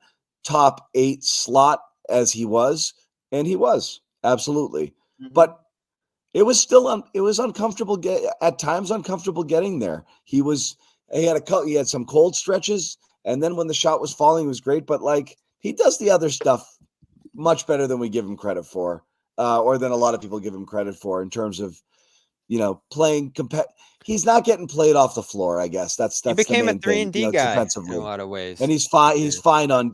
Speaker 4: top 8 slot as he was, and he was absolutely. Mm-hmm. But it was still it was uncomfortable at times. Uncomfortable getting there. He had some cold stretches, and then when the shot was falling, it was great. But he does the other stuff much better than we give him credit for. or than a lot of people give him credit for in terms of, playing he's not getting played off the floor, I guess. That's
Speaker 6: He
Speaker 4: the
Speaker 6: became a
Speaker 4: main
Speaker 6: 3
Speaker 4: thing,
Speaker 6: and D guy in a
Speaker 4: defensively.
Speaker 6: lot of ways.
Speaker 4: And he's fine. He's fine on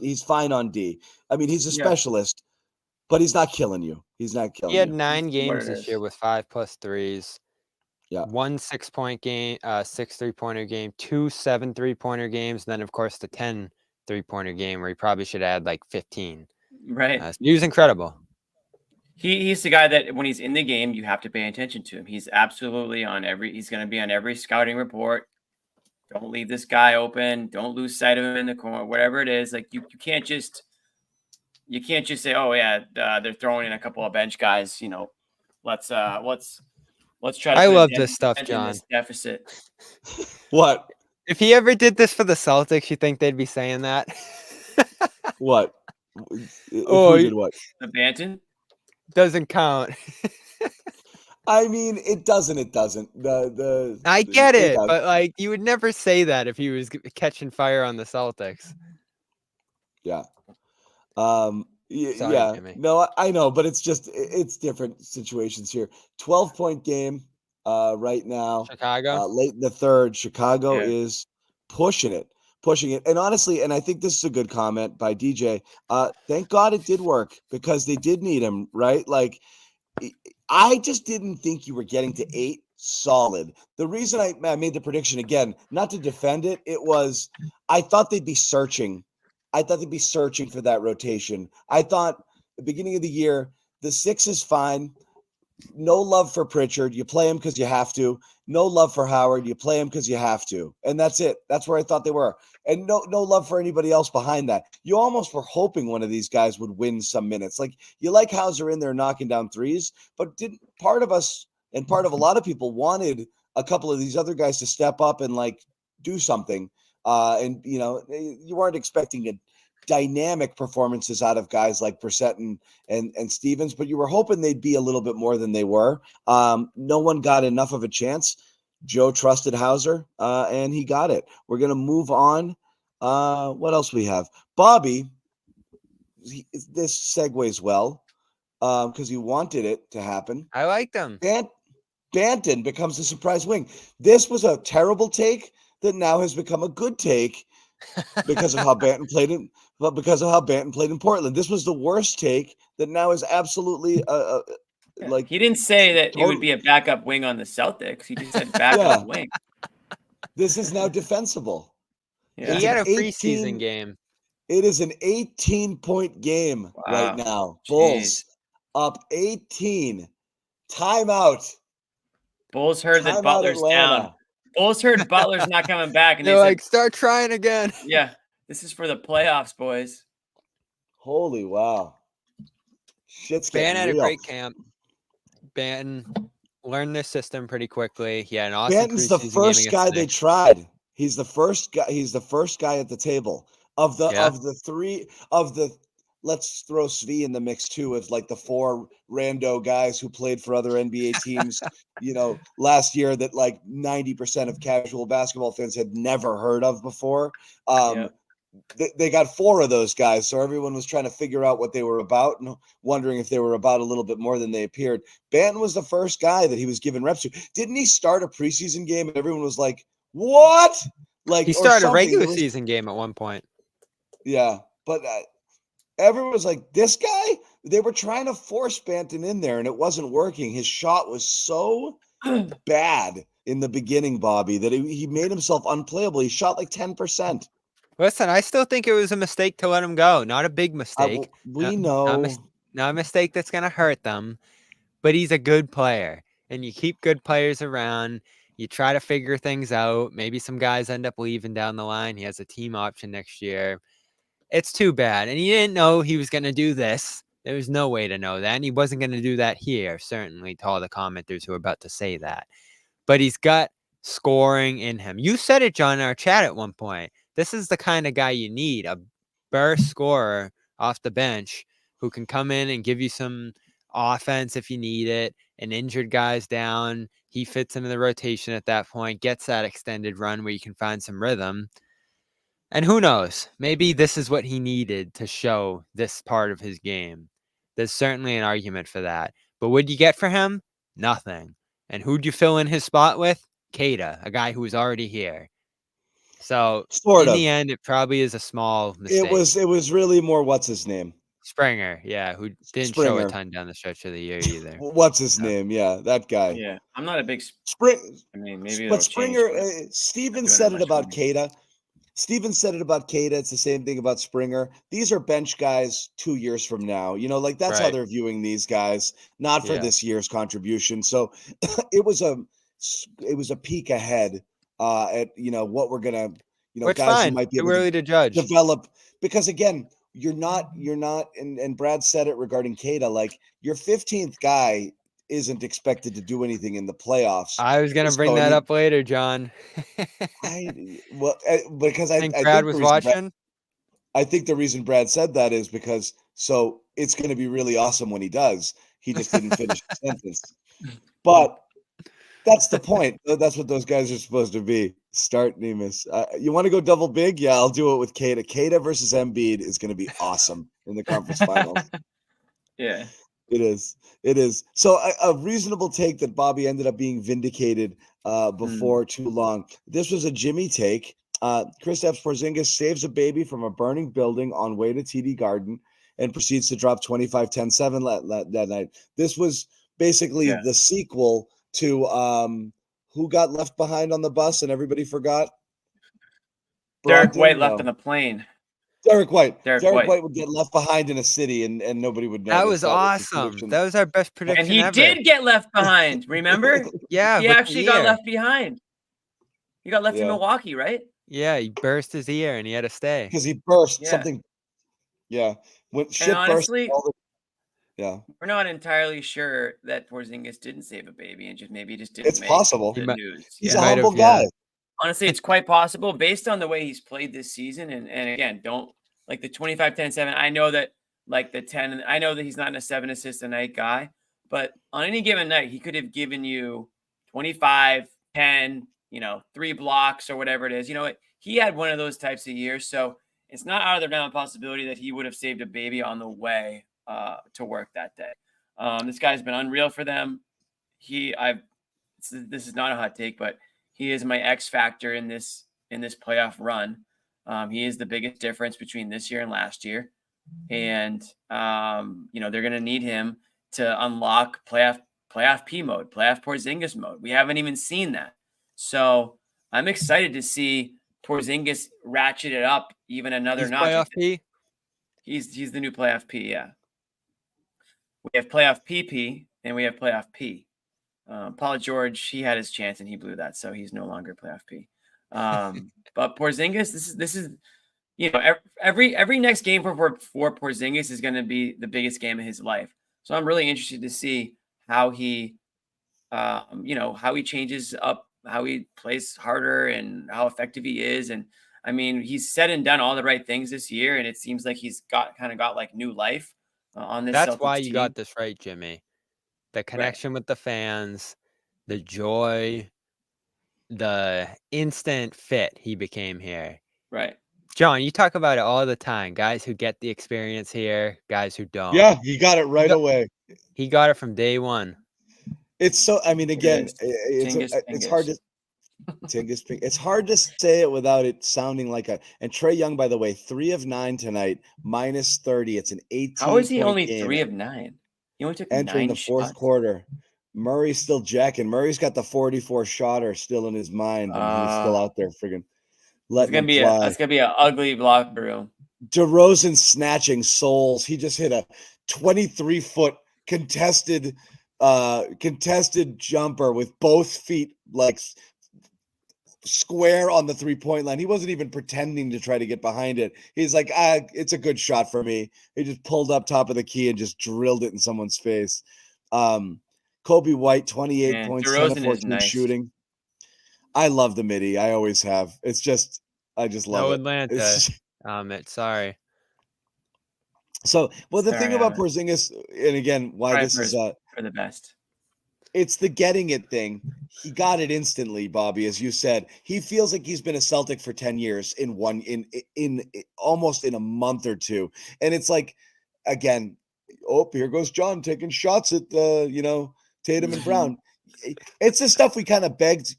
Speaker 4: D. I mean, he's a specialist, but he's not killing you. He's not killing
Speaker 6: He had
Speaker 4: you.
Speaker 6: 9 games this year with 5+ threes.
Speaker 4: Yeah.
Speaker 6: 1 6-point game, 6 3-pointer game, 2 7 3-pointer games, then of course the 10 3-pointer game where he probably should add like 15.
Speaker 1: Right.
Speaker 6: So he was incredible.
Speaker 1: He's the guy that when he's in the game, you have to pay attention to him. He's absolutely he's going to be on every scouting report. Don't leave this guy open. Don't lose sight of him in the corner, whatever it is. Like you can't just say, oh yeah, they're throwing in a couple of bench guys. Let's try to.
Speaker 6: I
Speaker 1: put a
Speaker 6: love
Speaker 1: dent
Speaker 6: this stuff,
Speaker 1: in
Speaker 6: John.
Speaker 1: this deficit.
Speaker 4: What?
Speaker 6: If he ever did this for the Celtics, you think they'd be saying that?
Speaker 4: What? Who did what?
Speaker 1: The Banton
Speaker 6: doesn't count.
Speaker 4: I mean, it doesn't.
Speaker 6: I get it, but like you would never say that if he was catching fire on the Celtics.
Speaker 4: Yeah.
Speaker 6: Sorry,
Speaker 4: yeah.
Speaker 6: Jimmy.
Speaker 4: No, I know, but it's different situations here. 12-point game right now.
Speaker 6: Chicago.
Speaker 4: Late in the third, Chicago is pushing it. And honestly, and I think this is a good comment by DJ. Thank God it did work because they did need him, right? Like, I just didn't think you were getting to 8 solid. The reason I made the prediction again, not to defend it, it was I thought they'd be searching. I thought they'd be searching for that rotation. I thought the beginning of the year, the 6 is fine. No love for Pritchard. You play him because you have to. No love for Howard. You play him because you have to. And that's it. That's where I thought they were. And no love for anybody else behind that. You almost were hoping one of these guys would win some minutes. Like you like Hauser in there knocking down threes, but didn't part of us and part of a lot of people wanted a couple of these other guys to step up and like do something. And you weren't expecting dynamic performances out of guys like Brissett and Stevens, but you were hoping they'd be a little bit more than they were. No one got enough of a chance. Joe trusted Hauser, and he got it. We're going to move on. What else we have? Bobby, this segues well because you wanted it to happen.
Speaker 6: I liked them.
Speaker 4: Banton becomes a surprise wing. This was a terrible take that now has become a good take because of how Banton played in, but because of how Banton played in Portland. This was the worst take that now is absolutely like
Speaker 1: he didn't say that it would be a backup wing on the Celtics. He just said backup wing.
Speaker 4: This is now defensible.
Speaker 1: Yeah.
Speaker 6: He had a preseason game.
Speaker 4: It is an 18-point game right now. Bulls up 18. Timeout.
Speaker 1: Bulls heard that Butler's down. Bulls heard Butler's not coming back, and
Speaker 6: they're like, start trying again.
Speaker 1: Yeah, this is for the playoffs, boys.
Speaker 4: Holy wow. Shit's getting
Speaker 6: Banton had
Speaker 4: real.
Speaker 6: a great camp. Banton learned their system pretty quickly. He had an awesome
Speaker 4: Banton's the
Speaker 6: preseason
Speaker 4: first
Speaker 6: game
Speaker 4: guy
Speaker 6: against the
Speaker 4: they
Speaker 6: Knicks.
Speaker 4: tried. He's the first guy at the table. Of the three of the, let's throw Svi in the mix too, of like the 4 rando guys who played for other NBA teams, last year that like 90% of casual basketball fans had never heard of before. They got 4 of those guys. So everyone was trying to figure out what they were about and wondering if they were about a little bit more than they appeared. Banton was the first guy that he was given reps to. Didn't he start a preseason game and everyone was like, what? Like
Speaker 6: he started a regular season game at one point.
Speaker 4: Yeah, but everyone was like, this guy? They were trying to force Banton in there, and it wasn't working. His shot was so bad in the beginning, Bobby, that he made himself unplayable. He shot like 10%.
Speaker 6: Listen, I still think it was a mistake to let him go. Not a big mistake.
Speaker 4: We know.
Speaker 6: Not a mistake that's going to hurt them, but he's a good player, and you keep good players around. You try to figure things out. Maybe some guys end up leaving down the line. He has a team option next year. It's too bad. And he didn't know he was going to do this. There was no way to know that. And he wasn't going to do that here, certainly, to all the commenters who are about to say that. But he's got scoring in him. You said it, John, in our chat at one point. This is the kind of guy you need, a burst scorer off the bench who can come in and give you some offense if you need it. An injured guy's down. He fits into the rotation at that point, gets that extended run where you can find some rhythm. And who knows? Maybe this is what he needed to show this part of his game. There's certainly an argument for that. But what'd you get for him? Nothing. And who'd you fill in his spot with? Keita, a guy who was already here. So
Speaker 4: Sort
Speaker 6: in
Speaker 4: of.
Speaker 6: the end, it probably is a small mistake.
Speaker 4: It was really more what's his name?
Speaker 6: Springer, yeah, who didn't show a ton down the stretch of the year either.
Speaker 4: What's his name? Yeah, that guy.
Speaker 1: Yeah, I'm not a big.
Speaker 4: Spring.
Speaker 1: I mean, maybe
Speaker 4: But
Speaker 1: it'll change.
Speaker 4: Springer,
Speaker 1: But
Speaker 4: Steven
Speaker 1: doing
Speaker 4: said
Speaker 1: that
Speaker 4: it
Speaker 1: much
Speaker 4: about
Speaker 1: for me.
Speaker 4: Keita. Steven said it about Keita. It's the same thing about Springer. These are bench guys 2 years from now. Like that's how
Speaker 6: Right.
Speaker 4: they're viewing these guys, not for
Speaker 6: Yeah.
Speaker 4: this year's contribution. So it was a peek ahead at what we're gonna
Speaker 6: Which
Speaker 4: guys
Speaker 6: fine.
Speaker 4: who might be
Speaker 6: Too
Speaker 4: able
Speaker 6: early to judge.
Speaker 4: develop, because again, you're not and Brad said it regarding Keita, like your 15th guy isn't expected to do anything in the playoffs.
Speaker 6: I was gonna bring that up later, John.
Speaker 4: Because I
Speaker 6: think
Speaker 4: think
Speaker 6: Brad
Speaker 4: the
Speaker 6: was
Speaker 4: reason
Speaker 6: watching.
Speaker 4: I think the reason Brad said that is because it's going to be really awesome when he does. He just didn't finish the sentence. But that's the point. That's what those guys are supposed to be. Start Nemus. You want to go double big? Yeah, I'll do it with Keita. Keita versus Embiid is going to be awesome in the conference finals.
Speaker 1: Yeah.
Speaker 4: It is. It is. So a reasonable take that Bobby ended up being vindicated before too long. This was a Jimmy take. Kristaps Porzingis saves a baby from a burning building on way to TD Garden and proceeds to drop 25-10-7 that night. This was basically the sequel to who got left behind on the bus and everybody forgot?
Speaker 1: Derek
Speaker 4: Brogdon?
Speaker 1: White left
Speaker 4: No.
Speaker 1: on the plane.
Speaker 4: Derek White.
Speaker 1: Derek
Speaker 4: White would get left behind in a city and nobody would know.
Speaker 6: That was awesome. That was our best prediction
Speaker 1: And he
Speaker 6: ever.
Speaker 1: did get left behind. Remember?
Speaker 6: Yeah,
Speaker 1: he
Speaker 6: but
Speaker 1: actually got left behind. He got left in Milwaukee, right?
Speaker 6: Yeah, he burst his ear and he had to stay.
Speaker 4: Because he burst
Speaker 1: Yeah.
Speaker 4: something. Yeah. When shit
Speaker 1: And honestly,
Speaker 4: burst. Yeah.
Speaker 1: we're not entirely sure that Porzingis didn't save a baby and just didn't
Speaker 4: It's
Speaker 1: make
Speaker 4: possible.
Speaker 1: the news.
Speaker 4: He's a humble guy.
Speaker 1: Honestly, it's quite possible based on the way he's played this season. And again, don't like the 25-10-7. I know that like the 10, I know that he's not a 7 assist a night guy, but on any given night, he could have given you 25, 10, 3 blocks or whatever it is. He had one of those types of years. So it's not out of the realm of possibility that he would have saved a baby on the way to work that day. This guy's been unreal for them. This is not a hot take, but he is my X factor in this playoff run. He is the biggest difference between this year and last year. And, they're going to need him to unlock playoff P mode, playoff Porzingis mode. We haven't even seen that. So I'm excited to see Porzingis ratchet it up even another notch.
Speaker 6: Playoff P?
Speaker 1: He's the new playoff P, yeah. We have playoff PP and we have playoff P. Paul George, he had his chance and he blew that, so he's no longer playoff P. But Porzingis, this is every next game for Porzingis is going to be the biggest game of his life. So I'm really interested to see how he, how he changes up, how he plays harder, and how effective he is. And I mean, he's said and done all the right things this year, and it seems like he's got like new life on this.
Speaker 6: That's
Speaker 1: Celtics
Speaker 6: why you
Speaker 1: team.
Speaker 6: got this right, Jimmy. The connection with the fans, the joy, the instant fit he became here.
Speaker 1: Right.
Speaker 6: John, you talk about it all the time. Guys who get the experience here, guys who don't.
Speaker 4: Yeah, he got it right away.
Speaker 6: He got it from day one.
Speaker 4: It's so. I mean, again,
Speaker 1: It's
Speaker 4: hard to. It's hard to say it without it sounding like a. And Trae Young, by the way, 3 of 9 tonight, -30. It's an 18.
Speaker 1: How is he only
Speaker 4: game.
Speaker 1: 3 of 9? He only took
Speaker 4: entering
Speaker 1: 9
Speaker 4: the fourth
Speaker 1: shots.
Speaker 4: quarter. Murray's still jacking. Murray's got the 44 shotter still in his mind, and he's still out there friggin' letting him fly.
Speaker 1: That's gonna be an ugly block room.
Speaker 4: DeRozan snatching souls. He just hit a 23-foot contested jumper with both feet like square on the 3-point line. He wasn't even pretending to try to get behind it. He's like, it's a good shot for me. He just pulled up top of the key and just drilled it in someone's face. Kobe White, 28 points, 10 of 14 shooting. I love the midi. I always have. It's just, I just love it.
Speaker 6: Atlanta. Sorry.
Speaker 4: So, well, the thing about Porzingis, and again, why this is
Speaker 1: for the best.
Speaker 4: It's the getting it thing. He got it instantly, Bobby, as you said. He feels like he's been a Celtic for 10 years in almost in a month or two. And it's like, again, oh, here goes John taking shots at Tatum and Brown. It's the stuff we kind of begged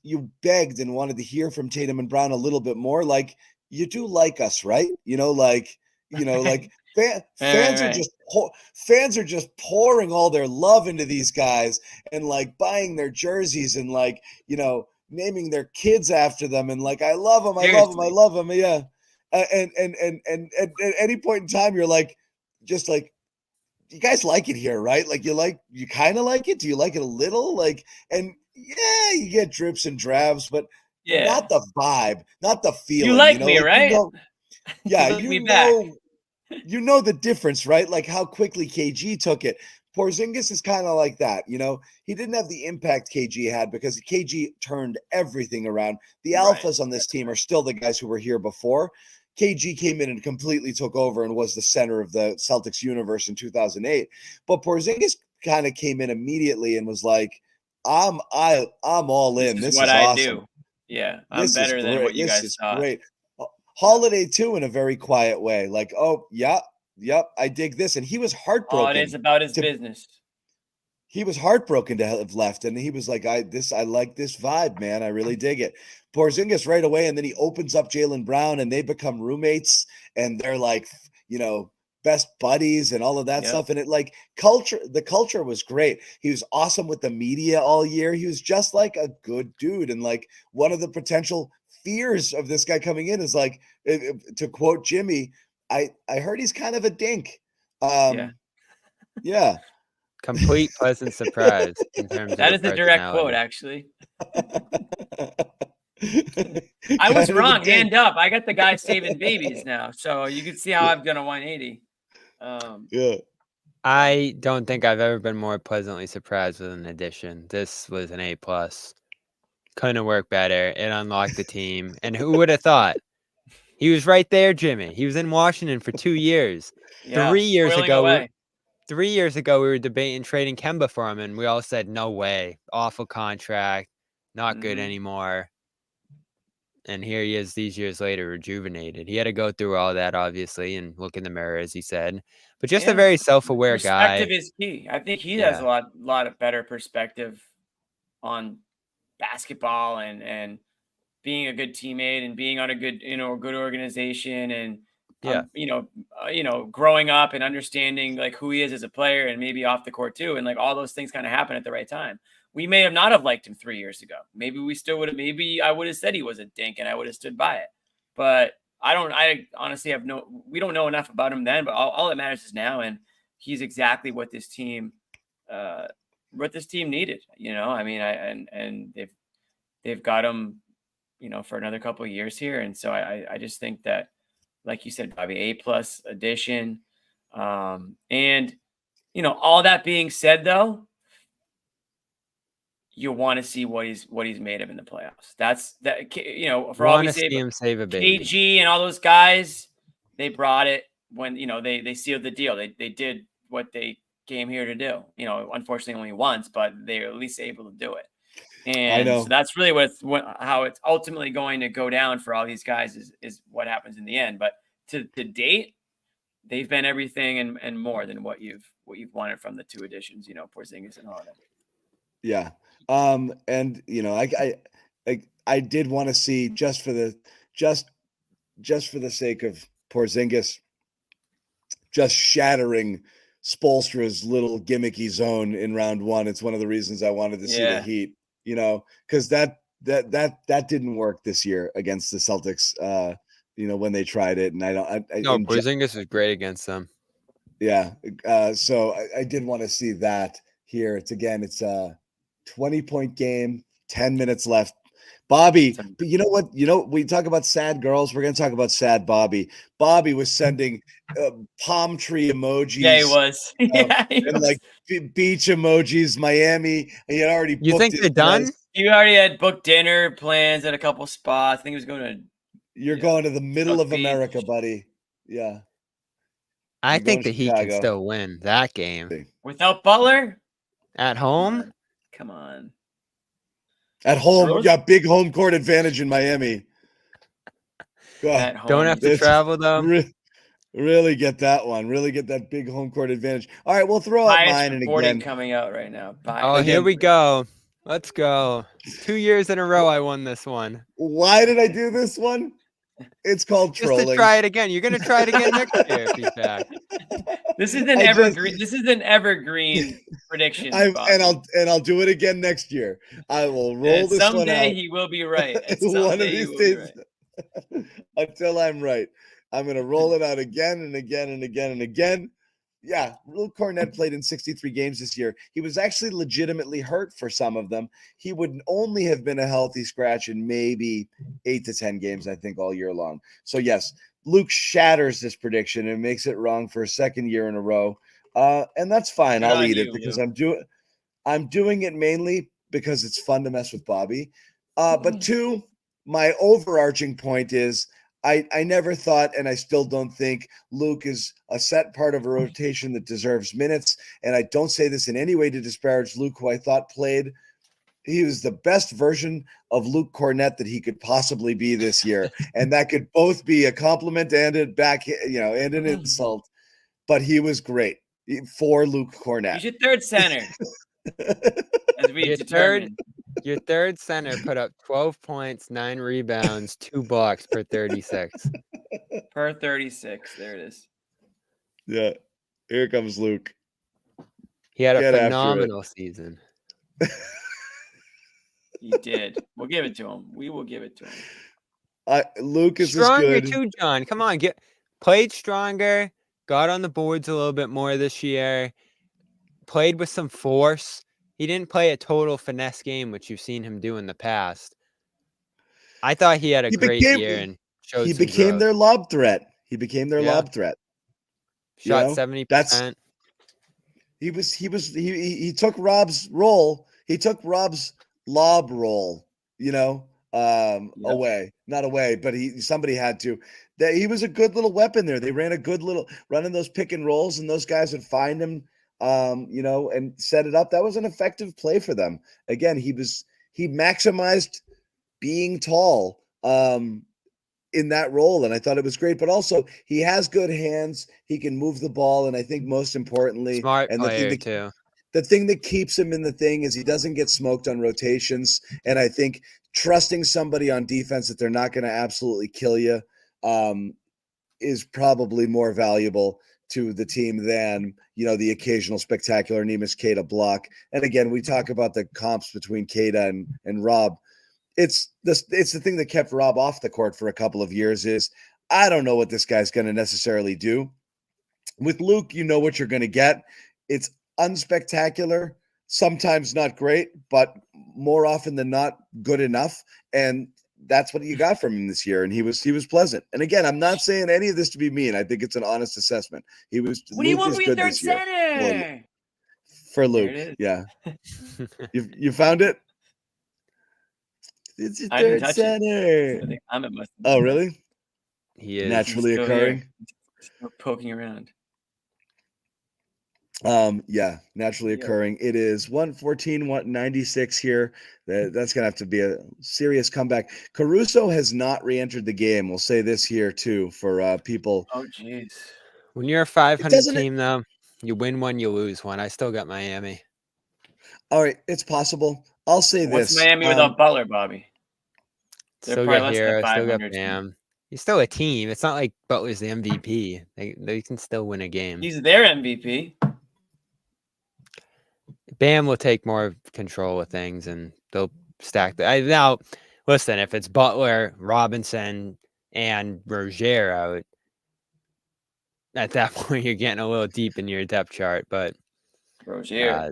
Speaker 4: and wanted to hear from Tatum and Brown a little bit more. Like, you do like us, right? Fans
Speaker 1: right.
Speaker 4: are just pouring all their love into these guys and like buying their jerseys and like, naming their kids after them and like, I love them, yeah. And at any point in time, you're like, just like, you guys like it here, right? Like you kind of like it. Do you like it a little? Like, and yeah, you get drips and drabs, but
Speaker 1: Yeah.
Speaker 4: not the vibe, not the feeling.
Speaker 1: You like me, right?
Speaker 4: Yeah,
Speaker 1: You like me back.
Speaker 4: You know the difference, right? Like how quickly KG took it. Porzingis is kind of like that, He didn't have the impact KG had because KG turned everything around. The alphas on this team are still the guys who were here before. KG came in and completely took over and was the center of the Celtics universe in 2008. But Porzingis kind of came in immediately and was like, I'm all in. This is
Speaker 1: what
Speaker 4: awesome.
Speaker 1: I do. Yeah, I'm better than what you guys saw.
Speaker 4: Great. Holiday too, in a very quiet way. Like, oh, yep, I dig this. And he was heartbroken.
Speaker 1: Oh, it is about his business.
Speaker 4: He was heartbroken to have left, and he was like, I like this vibe, man. I really dig it. Porzingis right away, and then he opens up Jaylen Brown, and they become roommates, and they're like, best buddies and all of that stuff. And it like the culture was great. He was awesome with the media all year. He was just like a good dude. And like one of the potential fears of this guy coming in is like, to quote Jimmy, I heard he's kind of a dink. Yeah.
Speaker 6: Complete pleasant surprise in terms of
Speaker 1: that is a direct quote, actually. I was wrong. Hand up. I got the guy saving babies now, so you can see how I've done a 180.
Speaker 4: Yeah.
Speaker 6: I don't think I've ever been more pleasantly surprised with an addition. This was an A+. Couldn't have worked better. It unlocked the team. And who would have thought? He was right there, Jimmy. He was in Washington for 2 years.
Speaker 1: Yeah,
Speaker 6: 3 years ago,
Speaker 1: 3 years ago,
Speaker 6: we were debating trading Kemba for him, and we all said, no way. Awful contract. Not good anymore. And here he is these years later, rejuvenated. He had to go through all that, obviously, and look in the mirror, as he said. But just a very self-aware guy.
Speaker 1: Perspective is key. I think he has a lot of better perspective on basketball and being a good teammate and being on a good, good organization and growing up and understanding like who he is as a player and maybe off the court too. And like all those things kind of happen at the right time. We may have not have liked him 3 years ago. Maybe we still would have, maybe I would have said he was a dink and I would have stood by it. But I honestly we don't know enough about him then, but all that matters is now. And he's exactly what this team needed, I mean, and they've got him, for another couple of years here. And so I just think that, like you said, Bobby, A+ addition. And, all that being said, though, you want to see what he's made of in the playoffs. That's that, for all we say,
Speaker 6: him save a baby.
Speaker 1: KG and all those guys, they brought it when, they sealed the deal. They did what they came here to do, unfortunately only once, but they're at least able to do it. And so that's really how it's ultimately going to go down for all these guys is what happens in the end. But to date, they've been everything and more than what you've wanted from the two additions, Porzingis and Hauser.
Speaker 4: Yeah. And I did want to see just for the sake of Porzingis just shattering Spoelstra's little gimmicky zone in round one. It's one of the reasons I wanted to see the Heat, because that didn't work this year against the Celtics, when they tried it. And
Speaker 6: Porzingis is great against them.
Speaker 4: Yeah. So I did want to see that here. It's a 20-point game, 10 minutes left. Bobby, but you know what? We talk about sad girls. We're going to talk about sad Bobby. Bobby was sending palm tree emojis.
Speaker 1: Yeah, he was.
Speaker 4: And like beach emojis, Miami. And he had already
Speaker 6: You think they're done?
Speaker 1: You already had booked dinner plans at a couple spots. I think he was going to.
Speaker 4: You're going to the middle of America, buddy. Yeah.
Speaker 6: I think the Heat can still win that game.
Speaker 1: Without Butler?
Speaker 6: At home?
Speaker 1: Come on.
Speaker 4: At home, we got big home court advantage in Miami.
Speaker 6: Don't have to travel though.
Speaker 4: Really get that one. Really get that big home court advantage. All right, we'll throw out
Speaker 1: Bias
Speaker 4: mine. And
Speaker 1: reporting
Speaker 4: again,
Speaker 1: coming out right now.
Speaker 6: Oh, here
Speaker 4: Again-
Speaker 6: we go. Let's go. 2 years in a row I won this one.
Speaker 4: why did I do this one? It's called
Speaker 6: Just
Speaker 4: trolling.
Speaker 6: to try it again. You're gonna try it again next year if he's back.
Speaker 1: This is an
Speaker 4: I just-
Speaker 1: evergreen. This is an evergreen prediction.
Speaker 4: I'll do it again next year. I will roll this one
Speaker 1: someday
Speaker 4: out.
Speaker 1: he will be right. And
Speaker 4: One of
Speaker 1: someday he
Speaker 4: these
Speaker 1: will be
Speaker 4: days,
Speaker 1: right.
Speaker 4: until I'm right. I'm going to roll it out again and again and again and again. Yeah, Luke Cornett played in 63 games this year. He was actually legitimately hurt for some of them. He would only have been a healthy scratch in maybe 8 to 10 games, I think, all year long. So, yes, Luke shatters this prediction and makes it wrong for a second year in a row. And that's fine.
Speaker 1: Good
Speaker 4: I'll
Speaker 1: on
Speaker 4: eat it
Speaker 1: you,
Speaker 4: because
Speaker 1: Luke.
Speaker 4: I'm doing it mainly because it's fun to mess with Bobby. But two, my overarching point is I never thought, and I still don't think, Luke is a set part of a rotation that deserves minutes. And I don't say this in any way to disparage Luke, who I thought played. He was the best version of Luke Cornett that he could possibly be this year. And that could both be a compliment and a and an insult. But he was great for Luke Cornett.
Speaker 1: He's your third center. As we determined.
Speaker 6: Your third center put up 12 points, 9 rebounds, 2 blocks per 36.
Speaker 1: Per 36. There it is.
Speaker 4: Yeah. Here comes Luke.
Speaker 6: He had
Speaker 4: Get
Speaker 6: a
Speaker 4: after it.
Speaker 6: phenomenal season.
Speaker 1: He did. We'll give it to him. We will give it to him.
Speaker 4: Luke is
Speaker 6: Stronger
Speaker 4: as good.
Speaker 6: too, John. Come on, played stronger, got on the boards a little bit more this year, played with some force. He didn't play a total finesse game, which you've seen him do in the past. I thought he had a great year and showed
Speaker 4: He
Speaker 6: some
Speaker 4: became
Speaker 6: growth.
Speaker 4: their lob threat. He became their
Speaker 6: Yeah.
Speaker 4: lob threat.
Speaker 6: Shot
Speaker 4: You know,
Speaker 6: 70%.
Speaker 4: He took Rob's role. He took Rob's lob role, away. Not away, but somebody had to. He was a good little weapon there. They ran a good little running those pick and rolls, and those guys would find him, and set it up. That was an effective play for them. Again, he maximized being tall in that role, and I thought it was great. But also, he has good hands. He can move the ball, and I think most importantly,
Speaker 6: Smart
Speaker 4: and
Speaker 6: player too.
Speaker 4: the thing that keeps him in the thing is he doesn't get smoked on rotations. And I think trusting somebody on defense that they're not going to absolutely kill you is probably more valuable to the team than, the occasional spectacular Neemias Queta block. And again, we talk about the comps between Queta and Rob. It's the thing that kept Rob off the court for a couple of years is I don't know what this guy's going to necessarily do. With Luke, you know what you're going to get. It's unspectacular, sometimes not great, but more often than not good enough. And that's what you got from him this year. And he was pleasant. And again, I'm not saying any of this to be mean. I think it's an honest assessment. He was.
Speaker 1: What do you
Speaker 4: Luke
Speaker 1: want
Speaker 4: is
Speaker 1: for your
Speaker 4: good
Speaker 1: third
Speaker 4: this year.
Speaker 1: center?
Speaker 4: For
Speaker 1: There
Speaker 4: Luke,
Speaker 1: it is.
Speaker 4: yeah. You found it? It's your
Speaker 1: I didn't
Speaker 4: third
Speaker 1: touch
Speaker 4: center.
Speaker 1: I think Ahmed must have
Speaker 4: Oh,
Speaker 1: done that.
Speaker 4: really?
Speaker 6: He is.
Speaker 4: Naturally
Speaker 1: Still
Speaker 4: occurring.
Speaker 1: here. Still poking around.
Speaker 4: Naturally
Speaker 1: Yeah.
Speaker 4: occurring. It is 114-196 here. That's gonna have to be a serious comeback. Caruso has not re-entered the game. We'll say this here too for people.
Speaker 1: Oh, jeez.
Speaker 6: When you're a 500
Speaker 4: doesn't-
Speaker 6: team, though, you win one, you lose one. I still got Miami.
Speaker 4: All right, it's possible. I'll say
Speaker 1: What's
Speaker 4: this.
Speaker 1: Miami without Butler, Bobby? They're
Speaker 6: Still
Speaker 1: probably
Speaker 6: got
Speaker 1: less than
Speaker 6: Hero, still got
Speaker 1: 500 team.
Speaker 6: Bam. He's still a team. It's not like Butler's the MVP. They can still win a game.
Speaker 1: He's their MVP.
Speaker 6: Bam will take more control of things, and they'll stack that. Now, listen, if it's Butler, Robinson, and Rozier out, at that point you're getting a little deep in your depth chart. But
Speaker 1: Rozier.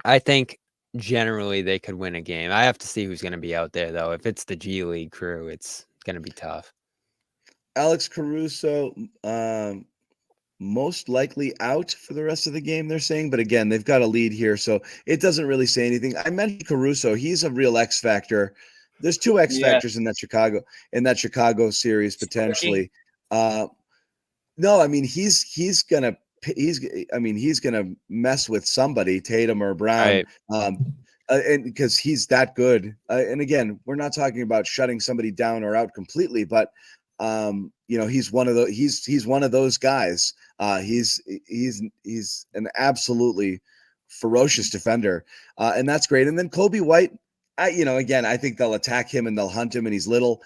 Speaker 6: I think generally they could win a game. I have to see who's going to be out there, though. If it's the G League crew, it's going to be tough.
Speaker 4: Alex Caruso, most likely out for the rest of the game, they're saying. But again, they've got a lead here, so it doesn't really say anything. I mentioned Caruso. He's a real X factor. There's two X factors in that Chicago series potentially. No, I mean he's gonna mess with somebody, Tatum or Brown,
Speaker 6: Right.
Speaker 4: And because he's that good. And again, we're not talking about shutting somebody down or out completely, but He's one of the he's one of those guys. He's an absolutely ferocious defender, and that's great. And then Kobe White, again, I think they'll attack him and they'll hunt him, and he's little.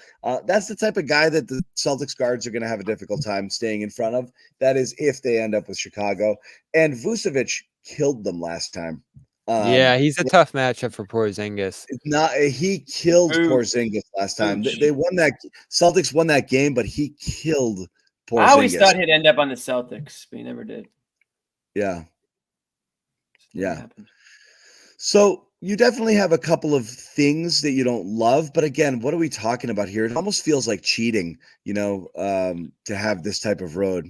Speaker 4: That's the type of guy that the Celtics guards are going to have a difficult time staying in front of. That is if they end up with Chicago. And Vucevic killed them last time.
Speaker 6: Yeah, he's a tough matchup for Porzingis.
Speaker 4: He killed
Speaker 1: Ooh.
Speaker 4: Porzingis last time.
Speaker 1: Ooh,
Speaker 4: They won that. Celtics won that game, but he killed Porzingis.
Speaker 1: I always thought he'd end up on the Celtics, but he never did.
Speaker 4: Yeah.
Speaker 1: Never happened.
Speaker 4: So you definitely have a couple of things that you don't love, but again, what are we talking about here? It almost feels like cheating, to have this type of road.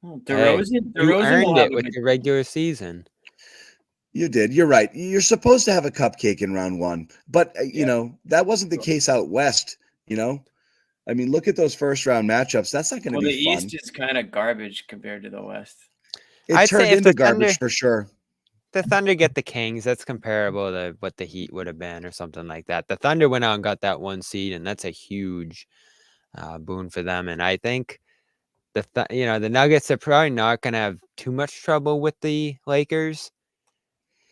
Speaker 1: DeRozan
Speaker 6: You
Speaker 1: will
Speaker 6: earned
Speaker 1: have
Speaker 6: it
Speaker 1: a
Speaker 6: with
Speaker 1: good-
Speaker 6: the regular season.
Speaker 4: You did. You're right. You're supposed to have a cupcake in round one, but that wasn't the case out west. I mean, look at those first round matchups. That's not going to
Speaker 1: Well, the
Speaker 4: be fun.
Speaker 1: East is kind of garbage compared to the West.
Speaker 4: It
Speaker 6: I'd say
Speaker 4: turned
Speaker 6: if
Speaker 4: into
Speaker 6: the
Speaker 4: garbage
Speaker 6: Thunder-
Speaker 4: for sure.
Speaker 6: The Thunder get the Kings. That's comparable to what the Heat would have been or something like that. The Thunder went out and got that 1 seed, and that's a huge boon for them. And I think the Nuggets are probably not going to have too much trouble with the Lakers.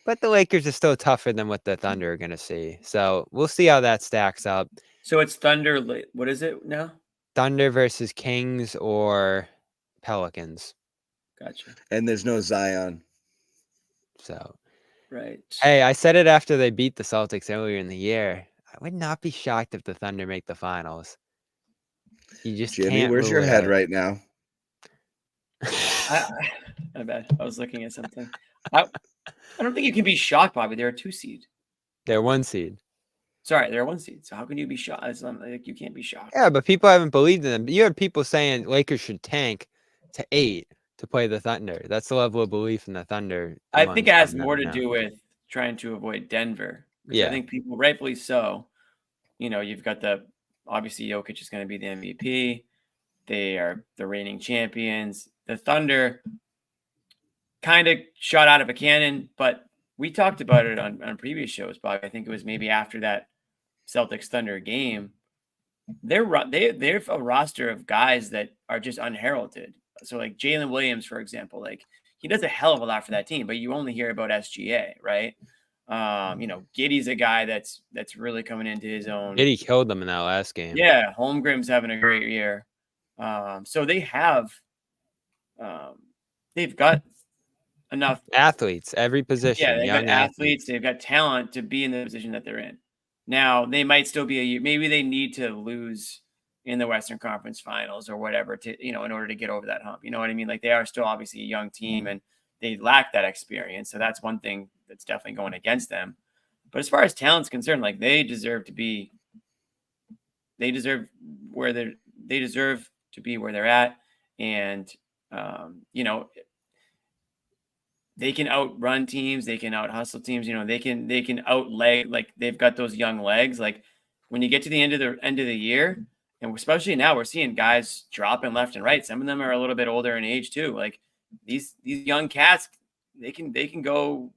Speaker 6: But the Lakers are still tougher than what the Thunder are going to see. So we'll see how that stacks up.
Speaker 1: So it's Thunder. What is it now?
Speaker 6: Thunder versus Kings or Pelicans.
Speaker 1: Gotcha.
Speaker 4: And there's no Zion.
Speaker 6: So,
Speaker 1: Right.
Speaker 6: hey, I said it after they beat the Celtics earlier in the year. I would not be shocked if the Thunder make the finals. You just
Speaker 4: Jimmy,
Speaker 6: can't
Speaker 4: where's
Speaker 6: rule
Speaker 4: your
Speaker 6: it
Speaker 4: head
Speaker 6: out.
Speaker 4: right now?
Speaker 1: My bad. I was looking at something. I don't think you can be shocked, Bobby. They're a 2 seed.
Speaker 6: They're 1 seed.
Speaker 1: Sorry, they're a 1 seed. So how can you be shocked? It's not like you can't be shocked.
Speaker 6: Yeah, but people haven't believed in them. You had people saying Lakers should tank to 8 to play the Thunder. That's the level of belief in the Thunder.
Speaker 1: I think it
Speaker 6: amongst
Speaker 1: has
Speaker 6: them
Speaker 1: more to
Speaker 6: now.
Speaker 1: do with trying to avoid Denver. 'Cause
Speaker 6: Yeah.
Speaker 1: I think people, rightfully so, you've got obviously Jokic is going to be the MVP. They are the reigning champions. The Thunder kind of shot out of a cannon, but we talked about it on previous shows, Bob. I think it was maybe after that Celtics Thunder game. They have a roster of guys that are just unheralded. So like Jalen Williams, for example, like he does a hell of a lot for that team, but you only hear about SGA, right? Giddey's a guy that's really coming into his own.
Speaker 6: Giddey killed them in that last game.
Speaker 1: Yeah, Holmgren's having a great year. So they have, they've got enough
Speaker 6: Athletes, every position.
Speaker 1: Yeah, they've
Speaker 6: young
Speaker 1: got athletes. They've got talent to be in the position that they're in. Now they might still be maybe they need to lose in the Western Conference Finals or whatever to in order to get over that hump. You know what I mean? Like they are still obviously a young team and they lack that experience. So that's one thing that's definitely going against them. But as far as talent's concerned, like they deserve to be where they're at, and they can outrun teams, they can out hustle teams, they can out leg, like they've got those young legs. Like when you get to the end of the year, and especially now we're seeing guys dropping left and right. Some of them are a little bit older in age too. Like these young cats, they can go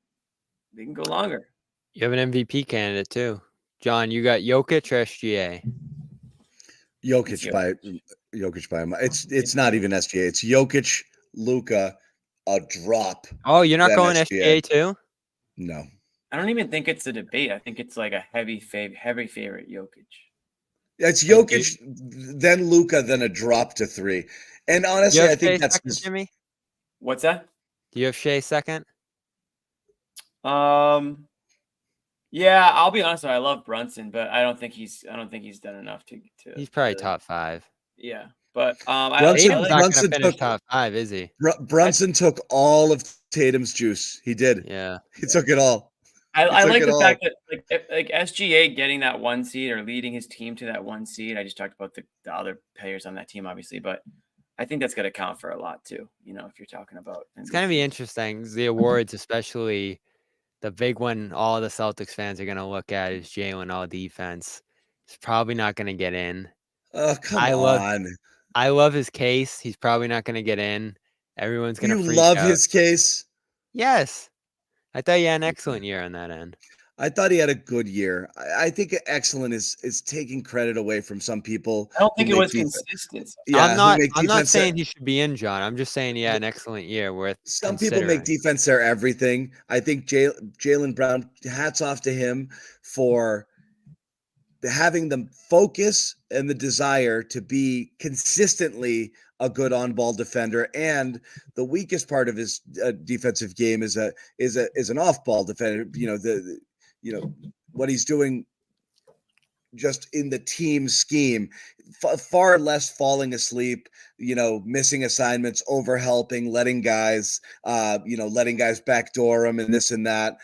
Speaker 1: longer.
Speaker 6: You have an MVP candidate too. John, you got Jokic or SGA?
Speaker 4: Jokic by it's not even SGA. It's Jokic, Luka, a drop.
Speaker 6: Oh, you're not
Speaker 4: than
Speaker 6: going
Speaker 4: SGA.
Speaker 6: SGA too?
Speaker 4: No.
Speaker 1: I don't even think it's a debate. I think it's like a heavy favorite Jokic.
Speaker 4: It's Jokic, then Luka, then a drop to 3. And honestly, I think that's
Speaker 6: second, Jimmy.
Speaker 1: What's that?
Speaker 6: Do you have Shea second?
Speaker 1: Yeah, I'll be honest. I love Brunson, but I don't think he's done enough to.
Speaker 6: He's probably
Speaker 1: to-
Speaker 6: top 5.
Speaker 1: Yeah, but
Speaker 4: Brunson-
Speaker 6: Tatum's not going
Speaker 4: Brunson
Speaker 6: to finish
Speaker 4: took-
Speaker 6: top 5, is he?
Speaker 4: Brunson took all of Tatum's juice. He did.
Speaker 6: Yeah.
Speaker 4: He took it all.
Speaker 1: I
Speaker 4: took
Speaker 1: like
Speaker 4: it
Speaker 1: the
Speaker 4: all.
Speaker 1: fact that like SGA getting that 1 seed or leading his team to that 1 seed. I just talked about the other players on that team, obviously, but I think that's going to count for a lot too. If you're talking about,
Speaker 6: It's going to be interesting. The awards, especially the big one all the Celtics fans are going to look at is Jalen all defense. He's probably not going to get in.
Speaker 4: Oh, come
Speaker 6: I love his case. He's probably not going to get in. Everyone's going to
Speaker 4: You
Speaker 6: freak
Speaker 4: love
Speaker 6: out.
Speaker 4: his case?
Speaker 6: Yes. I thought you had an excellent year on that end.
Speaker 4: I thought he had a good year. I think excellent is taking credit away from some people.
Speaker 1: I don't think
Speaker 4: who
Speaker 1: it
Speaker 4: make
Speaker 1: was
Speaker 4: defense.
Speaker 1: consistent.
Speaker 4: Yeah, who make
Speaker 6: I'm not
Speaker 4: defense.
Speaker 6: saying he should be in, John. I'm just saying he had an excellent year worth
Speaker 4: Some people make
Speaker 6: considering.
Speaker 4: defense their everything. I think Jaylen Brown, hats off to him for having the focus and the desire to be consistently a good on-ball defender. And the weakest part of his defensive game is an off-ball defender. What he's doing just in the team scheme, far less falling asleep, missing assignments, overhelping, letting guys backdoor him and this and that,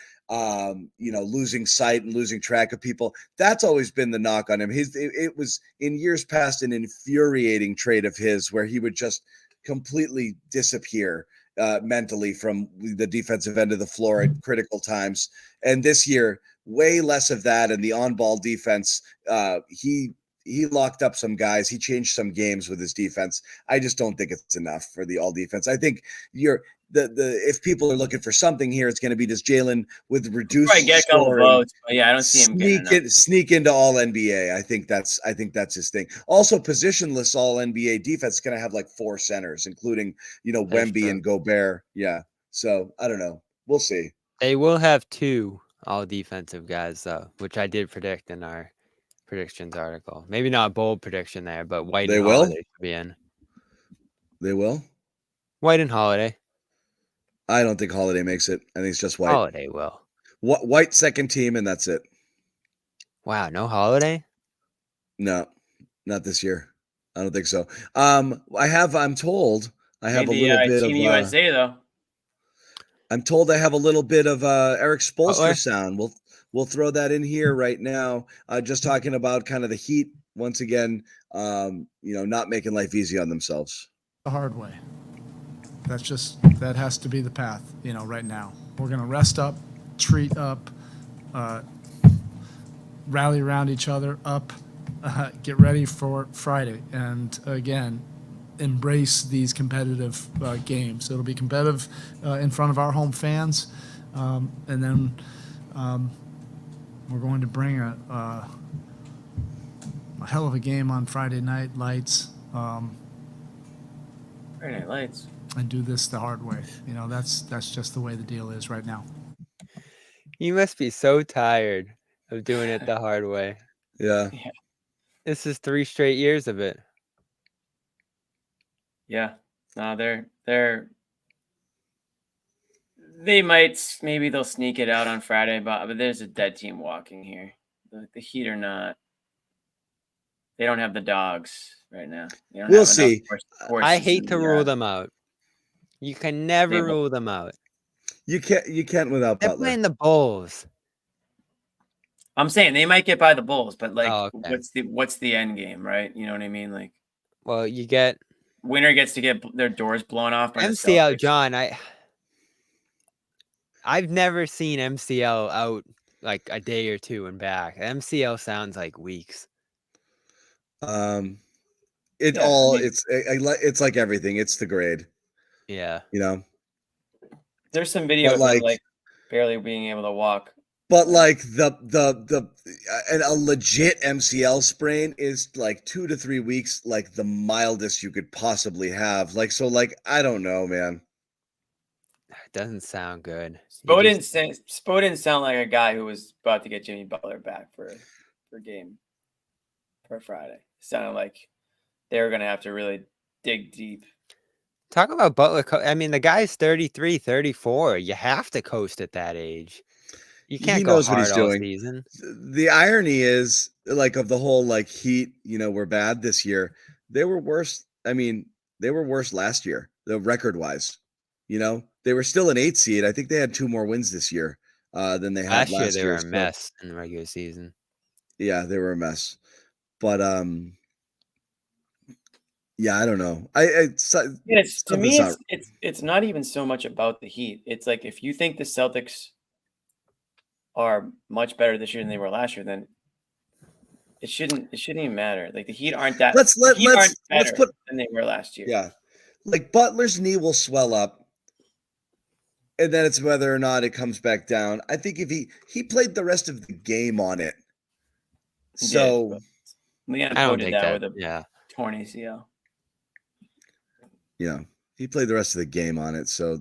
Speaker 4: losing sight and losing track of people. That's always been the knock on him. It was in years past an infuriating trait of his where he would just completely disappear mentally from the defensive end of the floor at critical times. And this year, way less of that, and the on-ball defense. He locked up some guys. He changed some games with his defense. I just don't think it's enough for the all defense. I think if people are looking for something here, it's going to be this Jaylen with reduced
Speaker 1: Get a couple
Speaker 4: scoring.
Speaker 1: votes, but yeah, I don't see him
Speaker 4: Sneak into all NBA. I think that's his thing. Also, positionless all NBA defense is going to have like 4 centers, including Wemby and Gobert. Yeah. So I don't know. We'll see.
Speaker 6: They will have 2 all defensive guys though, which I did predict in our predictions article. Maybe not a bold prediction there, but White and Holiday should be in.
Speaker 4: They will?
Speaker 6: White and Holiday.
Speaker 4: I don't think Holiday makes it. I think it's just White.
Speaker 6: Holiday will.
Speaker 4: White second team, and that's it.
Speaker 6: Wow, no Holiday?
Speaker 4: No, not this year. I don't think so. I'm told I have
Speaker 1: maybe,
Speaker 4: a little bit
Speaker 1: Team
Speaker 4: of
Speaker 1: USA though.
Speaker 4: I'm told I have a little bit of Eric Spoelstra
Speaker 6: Butler?
Speaker 4: sound. We'll throw that in here right now. Just talking about kind of the Heat once again, not making life easy on themselves.
Speaker 3: The hard way. That has to be the path, right now. We're going to rest up, treat up, rally around each other up, get ready for Friday. And again, embrace these competitive games. It'll be competitive in front of our home fans. And then we're going to bring a hell of a game on Friday night lights.
Speaker 1: Friday Night Lights.
Speaker 3: And do this the hard way. That's just the way the deal is right now.
Speaker 6: You must be so tired of doing it the hard way.
Speaker 4: Yeah.
Speaker 6: This is 3 straight years of it.
Speaker 1: Yeah. No, maybe they'll sneak it out on Friday, but there's a dead team walking here. The Heat are not. They don't have the dogs right now.
Speaker 4: We'll see.
Speaker 6: I hate to rule them out. You can never rule them out.
Speaker 4: You can't without
Speaker 6: They're
Speaker 4: Butler.
Speaker 6: playing the Bulls.
Speaker 1: I'm saying they might get by the Bulls, but
Speaker 6: okay.
Speaker 1: what's the end game, right? You know what I mean? Like,
Speaker 6: well, you get
Speaker 1: winner gets to get their doors blown off by
Speaker 6: MCL.
Speaker 1: the Celtics.
Speaker 6: John, I've never seen MCL out like a day or 2 and back. MCL sounds like weeks.
Speaker 4: It's like everything. It's the grade.
Speaker 6: Yeah.
Speaker 1: There's some video of them barely being able to walk.
Speaker 4: But like a legit MCL sprain is like 2 to 3 weeks, like the mildest you could possibly have. I don't know, man.
Speaker 6: It doesn't sound good.
Speaker 1: Spo didn't sound like a guy who was about to get Jimmy Butler back for game for Friday. It sounded like they were going to have to really dig deep.
Speaker 6: Talk about Butler. I mean, the guy's 33, 34. You have to coast at that age. You can't go hard what he's all doing. Season.
Speaker 4: The irony is, of the whole Heat, were bad this year. They were worse. I mean, they were worse last year, record-wise. They were still an 8 seed. I think they had 2 more wins this year than they had last year.
Speaker 6: They were a mess in the regular season.
Speaker 4: Yeah, they were a mess. But yeah, I don't know. To
Speaker 1: me, it's not even so much about the Heat. It's like if you think the Celtics are much better this year than they were last year, then it shouldn't even matter. Like the Heat aren't that. Let's better than they were last year.
Speaker 4: Yeah, Butler's knee will swell up. and then it's whether or not it comes back down. I think if he played the rest of the game on it. So
Speaker 1: Leon
Speaker 6: I don't
Speaker 1: Poe did
Speaker 6: think
Speaker 1: that
Speaker 6: that.
Speaker 1: with a
Speaker 6: Yeah,
Speaker 1: torn ACL.
Speaker 4: he played the rest of the game on it. So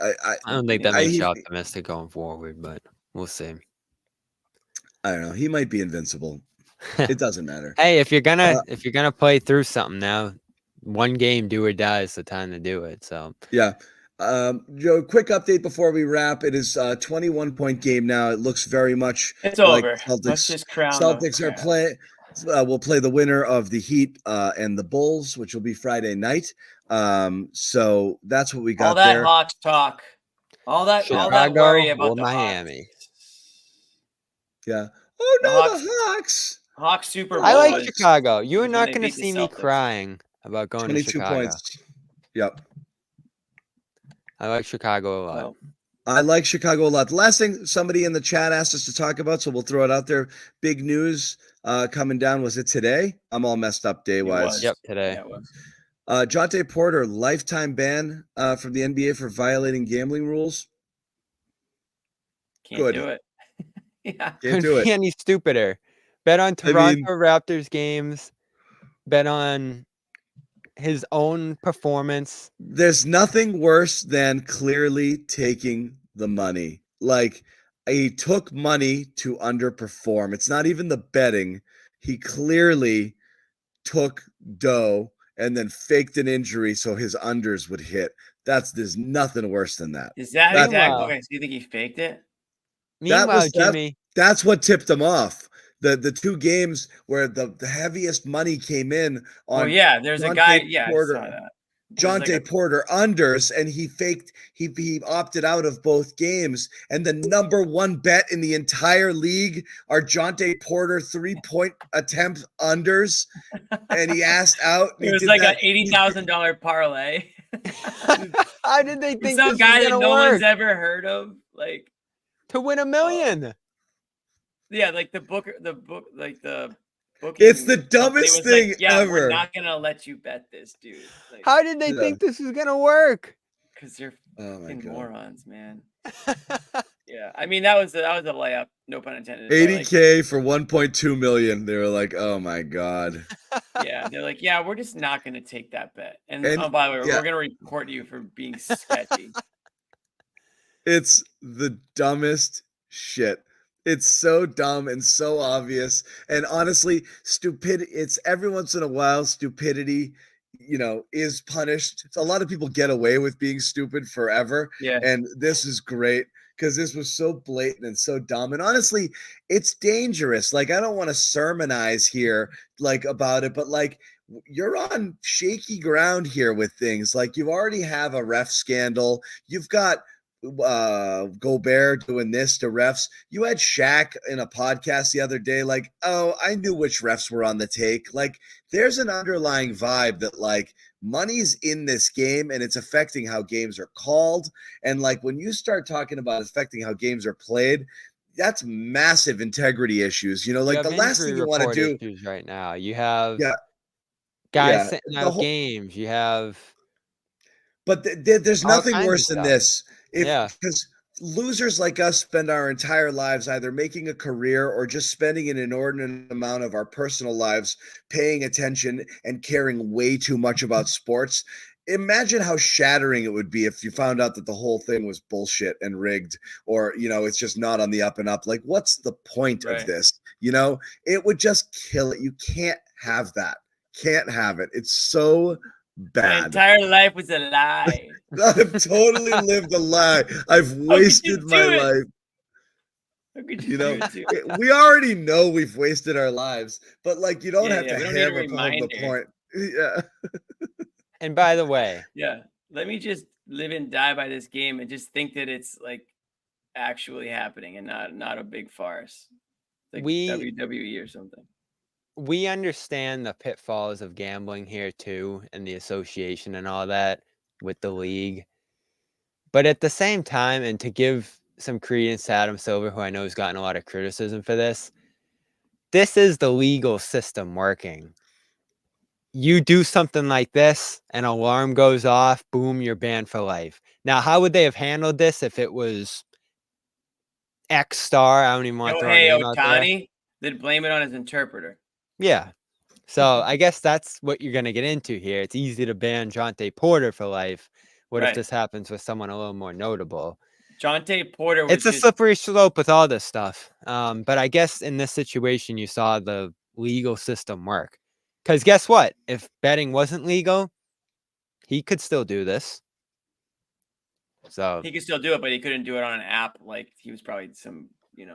Speaker 6: I don't think that
Speaker 1: I-
Speaker 6: makes you optimistic going forward, but we'll see.
Speaker 4: I don't know. He might be invincible. It doesn't matter.
Speaker 6: Hey, if you're gonna play through something now, one game, do or die is the time to do it. So
Speaker 4: Yeah. Joe, quick update before we wrap. It is a 21-point game now. It looks very much
Speaker 1: It's
Speaker 4: like
Speaker 1: over. Let's
Speaker 4: Celtics.
Speaker 1: just crown
Speaker 4: Celtics
Speaker 1: the
Speaker 4: are playing. We'll play the winner of the Heat and the Bulls, which will be Friday night. So that's what we got
Speaker 1: all that
Speaker 4: there.
Speaker 1: Hawks talk. All that
Speaker 6: Chicago
Speaker 1: worry about
Speaker 6: or
Speaker 1: the
Speaker 6: Miami.
Speaker 1: Hawks.
Speaker 4: Yeah. Oh
Speaker 1: The
Speaker 4: no,
Speaker 1: Hawks-
Speaker 4: the Hawks.
Speaker 1: Hawks Super Bowl.
Speaker 6: I like
Speaker 1: was-
Speaker 6: Chicago. You are
Speaker 1: was when
Speaker 6: not
Speaker 1: they
Speaker 6: going to
Speaker 1: beat the
Speaker 6: see me
Speaker 1: Celtics.
Speaker 6: crying about going to
Speaker 4: 22
Speaker 6: Chicago.
Speaker 4: points. Yep.
Speaker 6: I like Chicago a lot.
Speaker 1: Well,
Speaker 4: I like Chicago a lot. The last thing somebody in the chat asked us to talk about, so we'll throw it out there. Big news coming down. Was it today? I'm all messed up day wise.
Speaker 6: Yep, today.
Speaker 1: yeah, it was.
Speaker 4: Jontay Porter, lifetime ban from the NBA for violating gambling rules.
Speaker 1: Can't
Speaker 4: Good.
Speaker 1: do it. yeah.
Speaker 4: Can't
Speaker 6: Couldn't
Speaker 4: do
Speaker 6: be
Speaker 4: it.
Speaker 6: any stupider. Bet on
Speaker 4: I
Speaker 6: Toronto
Speaker 4: mean-
Speaker 6: Raptors games. Bet on his own performance.
Speaker 4: There's nothing worse than clearly taking the money. Like he took money to underperform. It's not even the betting. He clearly took dough and then faked an injury so his unders would hit. There's nothing worse than that.
Speaker 1: Is that
Speaker 4: That's-
Speaker 1: exactly?
Speaker 6: Meanwhile-
Speaker 1: Okay, so you think he faked it?
Speaker 6: Meanwhile, Jimmy,
Speaker 4: That's what tipped him off. The two games where the heaviest money came in on
Speaker 1: Oh yeah, there's a
Speaker 4: Jontay
Speaker 1: guy. Yeah,
Speaker 4: Porter.
Speaker 1: I saw that. There's like
Speaker 4: Jontay Porter unders, and he opted out of both games. And the number one bet in the entire league are Jontay Porter 3-point attempt unders, and he asked out.
Speaker 1: It was like an $80,000 parlay.
Speaker 6: how did they think
Speaker 1: Some
Speaker 6: this
Speaker 1: guy
Speaker 6: was
Speaker 1: that
Speaker 6: gonna
Speaker 1: no
Speaker 6: work?
Speaker 1: one's ever heard of, like
Speaker 6: To win $1 million.
Speaker 1: yeah, like the book, like the book.
Speaker 4: It's the dumbest thing
Speaker 1: yeah,
Speaker 4: ever.
Speaker 1: We're not gonna let you bet this, dude. Like,
Speaker 6: How did they
Speaker 4: Yeah.
Speaker 6: think this was gonna work?
Speaker 1: because they're
Speaker 4: Oh my
Speaker 1: fucking
Speaker 4: god.
Speaker 1: morons, man. Yeah, I mean that was a layup, no pun intended. but, like,
Speaker 4: $80K for 1.2 million. They were like, "Oh my god."
Speaker 1: yeah, they're like, yeah, we're just not gonna take that bet. And
Speaker 4: And-
Speaker 1: oh, by the way,
Speaker 4: yeah.
Speaker 1: we're gonna report you for being sketchy.
Speaker 4: It's the dumbest shit. It's so dumb and so obvious. And honestly, stupidity, it's every once in a while, stupidity, is punished. A lot of people get away with being stupid forever.
Speaker 1: Yeah,
Speaker 4: And this is great because this was so blatant and so dumb. And honestly, it's dangerous. Like, I don't want to sermonize here, like, about it, but like, you're on shaky ground here with things. Like, you already have a ref scandal. You've got Gobert doing this to refs. You had Shaq in a podcast the other day, like, oh, I knew which refs were on the take. Like, there's an underlying vibe that like money's in this game and it's affecting how games are called. And like when you start talking about affecting how games are played, that's massive integrity issues. Like the last thing you want to do
Speaker 6: issues right now. You have
Speaker 4: Yeah.
Speaker 6: guys
Speaker 4: Yeah,
Speaker 6: sitting
Speaker 4: the
Speaker 6: out
Speaker 4: whole-
Speaker 6: games. You have
Speaker 4: But there's
Speaker 6: All
Speaker 4: nothing
Speaker 6: kinds of
Speaker 4: worse than
Speaker 6: stuff.
Speaker 4: this.
Speaker 6: Yeah.
Speaker 4: Because losers like us spend our entire lives either making a career or just spending an inordinate amount of our personal lives paying attention and caring way too much about sports. Imagine how shattering it would be if you found out that the whole thing was bullshit and rigged, or it's just not on the up and up. Like, what's the point
Speaker 1: Right.
Speaker 4: of this? It would just kill it. You can't have that. Can't have it. It's so
Speaker 1: my
Speaker 4: bad.
Speaker 1: entire life was a lie.
Speaker 4: I've totally lived a lie. I've
Speaker 1: you
Speaker 4: wasted
Speaker 1: do
Speaker 4: my
Speaker 1: it?
Speaker 4: life.
Speaker 1: How could
Speaker 4: You
Speaker 1: do
Speaker 4: know,
Speaker 1: it too?
Speaker 4: we already know we've wasted our lives, but like you don't
Speaker 1: Yeah,
Speaker 4: have
Speaker 1: yeah,
Speaker 4: to
Speaker 1: we don't need a
Speaker 4: hammer home the
Speaker 1: reminder.
Speaker 4: point. Yeah.
Speaker 6: and by the way,
Speaker 1: Yeah, let me just live and die by this game and just think that it's like actually happening and not a big farce, like
Speaker 6: We-
Speaker 1: WWE or something.
Speaker 6: we understand the pitfalls of gambling here too, and the association and all that with the league. But at the same time, and to give some credence to Adam Silver, who I know has gotten a lot of criticism for this is the legal system working. you do something like this, an alarm goes off, boom, you're banned for life. Now, how would they have handled this if it was X star? I don't even want to throw a
Speaker 1: Hey,
Speaker 6: name out there.
Speaker 1: Otani, they'd blame it on his interpreter.
Speaker 6: Yeah. So I guess that's what you're going to get into here. It's easy to ban Jontay Porter for life. What if
Speaker 1: Right.
Speaker 6: this happens with someone a little more notable?
Speaker 1: Jontay Porter was
Speaker 6: It's a
Speaker 1: just
Speaker 6: slippery slope with all this stuff. But I guess in this situation, you saw the legal system work. Because guess what? If betting wasn't legal, he could still do this. So
Speaker 1: he could still do it, but he couldn't do it on an app. Like he was probably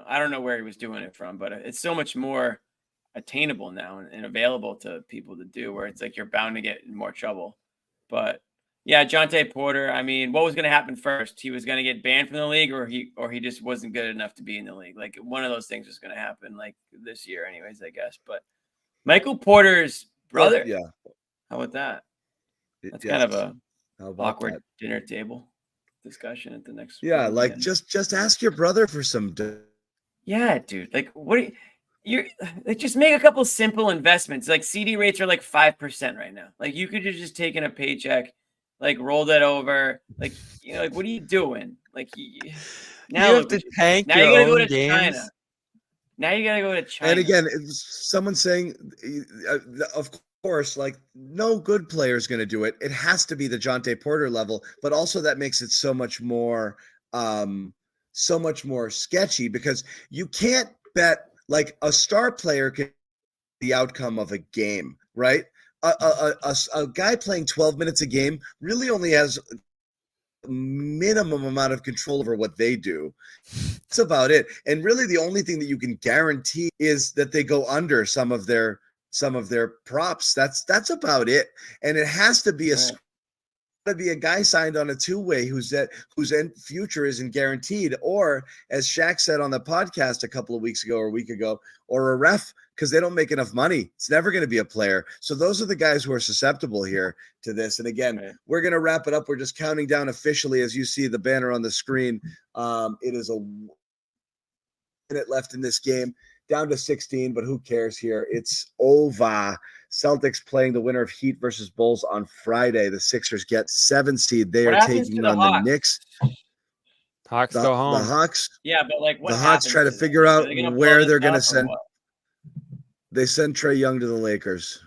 Speaker 1: I don't know where he was doing it from, but it's so much more attainable now and available to people to do, where it's like you're bound to get in more trouble. But yeah, Jontay Porter, I mean, what was going to happen first? He was going to get banned from the league, or he just wasn't good enough to be in the league. Like one of those things was going to happen, like this year, anyways, I guess. But Michael Porter's brother,
Speaker 4: Yeah.
Speaker 1: how about that? That's
Speaker 4: Yes.
Speaker 1: kind of a
Speaker 4: How about
Speaker 1: awkward
Speaker 4: that?
Speaker 1: dinner table discussion at the next.
Speaker 4: Yeah,
Speaker 1: one
Speaker 4: like
Speaker 1: again.
Speaker 4: just ask your brother for some.
Speaker 1: Yeah, dude. Like, what are you're like? Just make a couple simple investments. Like CD rates are like 5% right now. Like you could have just taken a paycheck, like roll that over. Like like what are you doing? Like now
Speaker 6: you have
Speaker 1: look
Speaker 6: to
Speaker 1: at you.
Speaker 6: tank
Speaker 1: Now
Speaker 6: your
Speaker 1: you gotta go
Speaker 6: own
Speaker 1: to
Speaker 6: games.
Speaker 1: China. Now you gotta go to China.
Speaker 4: And again, someone saying, of course, like no good player is going to do it. It has to be the Jontay Porter level, but also that makes it so much more sketchy because you can't bet like a star player can the outcome of a game, right? A guy playing 12 minutes a game really only has minimum amount of control over what they do. That's about it. And really the only thing that you can guarantee is that they go under some of their props. That's about it. And it has to be a guy signed on a two-way whose end future isn't guaranteed, or as Shaq said on the podcast a couple of weeks ago or a week ago, or a ref, because they don't make enough money. It's never going to be a player. So those are the guys who are susceptible here to this. And again, we're going to wrap it up. We're just counting down officially as you see the banner on the screen. It is a minute left in this game, down to 16, but who cares here? It's over. Celtics playing the winner of Heat versus Bulls on Friday. The Sixers get 7 seed. They are taking on the Knicks.
Speaker 6: Hawks go home.
Speaker 4: The Hawks.
Speaker 1: Yeah, but like what
Speaker 4: the Hawks try to figure out where they're going to send. They send Trae Young to the Lakers.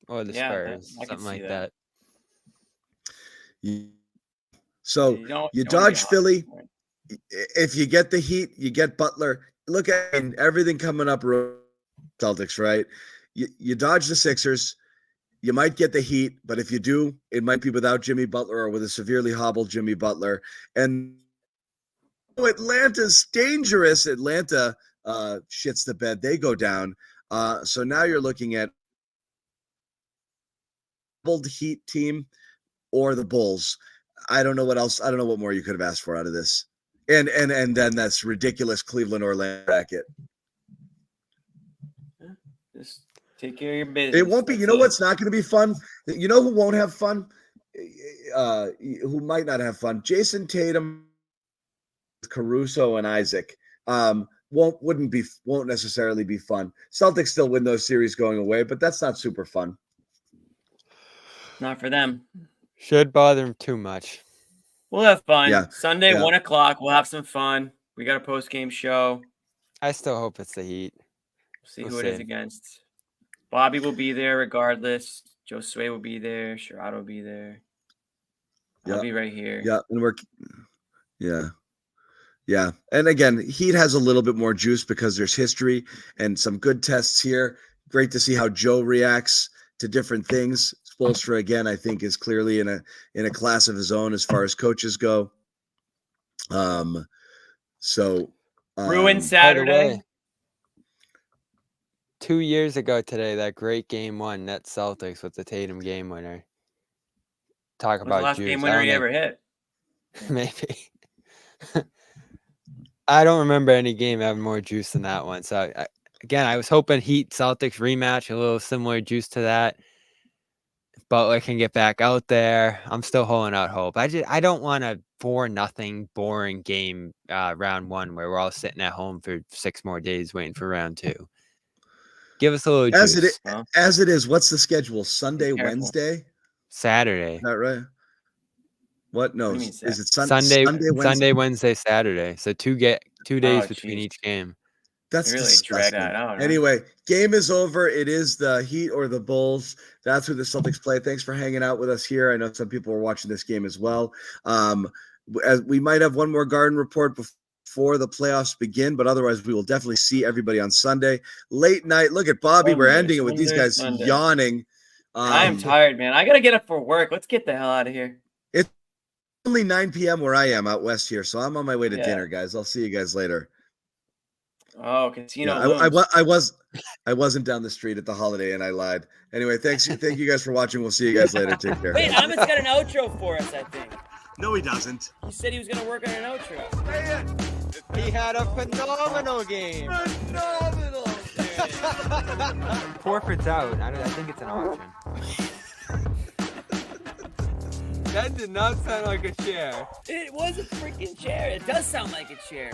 Speaker 6: Or the Spurs, something like that.
Speaker 4: So you dodge Philly. If you get the Heat, you get Butler. Look at everything coming up. Celtics, right? You dodge the Sixers. You might get the Heat, but if you do, it might be without Jimmy Butler or with a severely hobbled Jimmy Butler. And Atlanta's dangerous. Atlanta shits the bed. They go down. So now you're looking at the Heat team or the Bulls. I don't know what else. I don't know what more you could have asked for out of this. And then that's ridiculous Cleveland-Orlando bracket.
Speaker 1: Just take care of your business.
Speaker 4: It won't be. You know what's not going to be fun? You know who won't have fun? Who might not have fun? Jason Tatum, Caruso, and Isaac. Won't necessarily be fun. Celtics still win those series going away, but that's not super fun.
Speaker 1: Not for them.
Speaker 6: Should bother them too much.
Speaker 1: We'll have fun.
Speaker 4: Yeah.
Speaker 1: Sunday, 1:00. We'll have some fun. We got a post-game show.
Speaker 6: I still hope it's the Heat.
Speaker 1: See who it is against. Bobby will be there regardless. Joe Sway will be there. Sherrod will be there. I'll be right here.
Speaker 4: Yeah, and Yeah. And again, Heat has a little bit more juice because there's history and some good tests here. Great to see how Joe reacts to different things. Spoelstra, again, I think is clearly in a class of his own as far as coaches go.
Speaker 1: Ruin
Speaker 6: Saturday. By the way, 2 years ago today, that great game 1, Nets Celtics with the Tatum game winner. Talk about
Speaker 1: the last
Speaker 6: juice.
Speaker 1: Game winner he ever hit.
Speaker 6: Maybe. I don't remember any game having more juice than that one. So again, I was hoping Heat Celtics rematch, a little similar juice to that. Butler can get back out there. I'm still holding out hope. I don't want a 4-0 boring game round 1 where we're all sitting at home for 6 more days waiting for round 2. Give us a little
Speaker 4: As
Speaker 6: juice.
Speaker 4: it is. What's the schedule? Sunday,
Speaker 1: careful.
Speaker 4: Wednesday.
Speaker 6: Saturday.
Speaker 4: Is that right? What? No.
Speaker 1: What do you mean,
Speaker 4: Is it
Speaker 6: Sunday,
Speaker 4: Wednesday?
Speaker 6: Wednesday, Saturday. So 2 days
Speaker 1: Oh,
Speaker 6: between
Speaker 1: geez.
Speaker 6: each game.
Speaker 4: That's
Speaker 1: They really drag
Speaker 4: disgusting.
Speaker 1: that out. Huh?
Speaker 4: Anyway, game is over. It is the Heat or the Bulls. That's who the Celtics play. Thanks for hanging out with us here. I know some people are watching this game as well. As we might have one more Garden Report before the playoffs begin, but otherwise we will definitely see everybody on Sunday. Late night. Look at Bobby. We're ending it with these guys
Speaker 1: Sunday.
Speaker 4: yawning.
Speaker 1: I am tired, man. I got to get up for work. Let's get the hell out of here.
Speaker 4: It's only 9 p.m. where I am out west here, so I'm on my way to
Speaker 1: Yeah.
Speaker 4: dinner, guys. I'll see you guys later.
Speaker 1: Oh, casino.
Speaker 4: Yeah, I wasn't down the street at the Holiday Inn. I lied. Anyway, thank you guys for watching. We'll see you guys later. Take care.
Speaker 1: Wait, Amit's got an outro for us, I think.
Speaker 4: No, he doesn't.
Speaker 1: He said he was going to work on an outro.
Speaker 5: He had a phenomenal game. Porford's out. I think it's an option.
Speaker 6: That did not sound like a chair.
Speaker 1: It was a freaking chair. It does sound like a chair.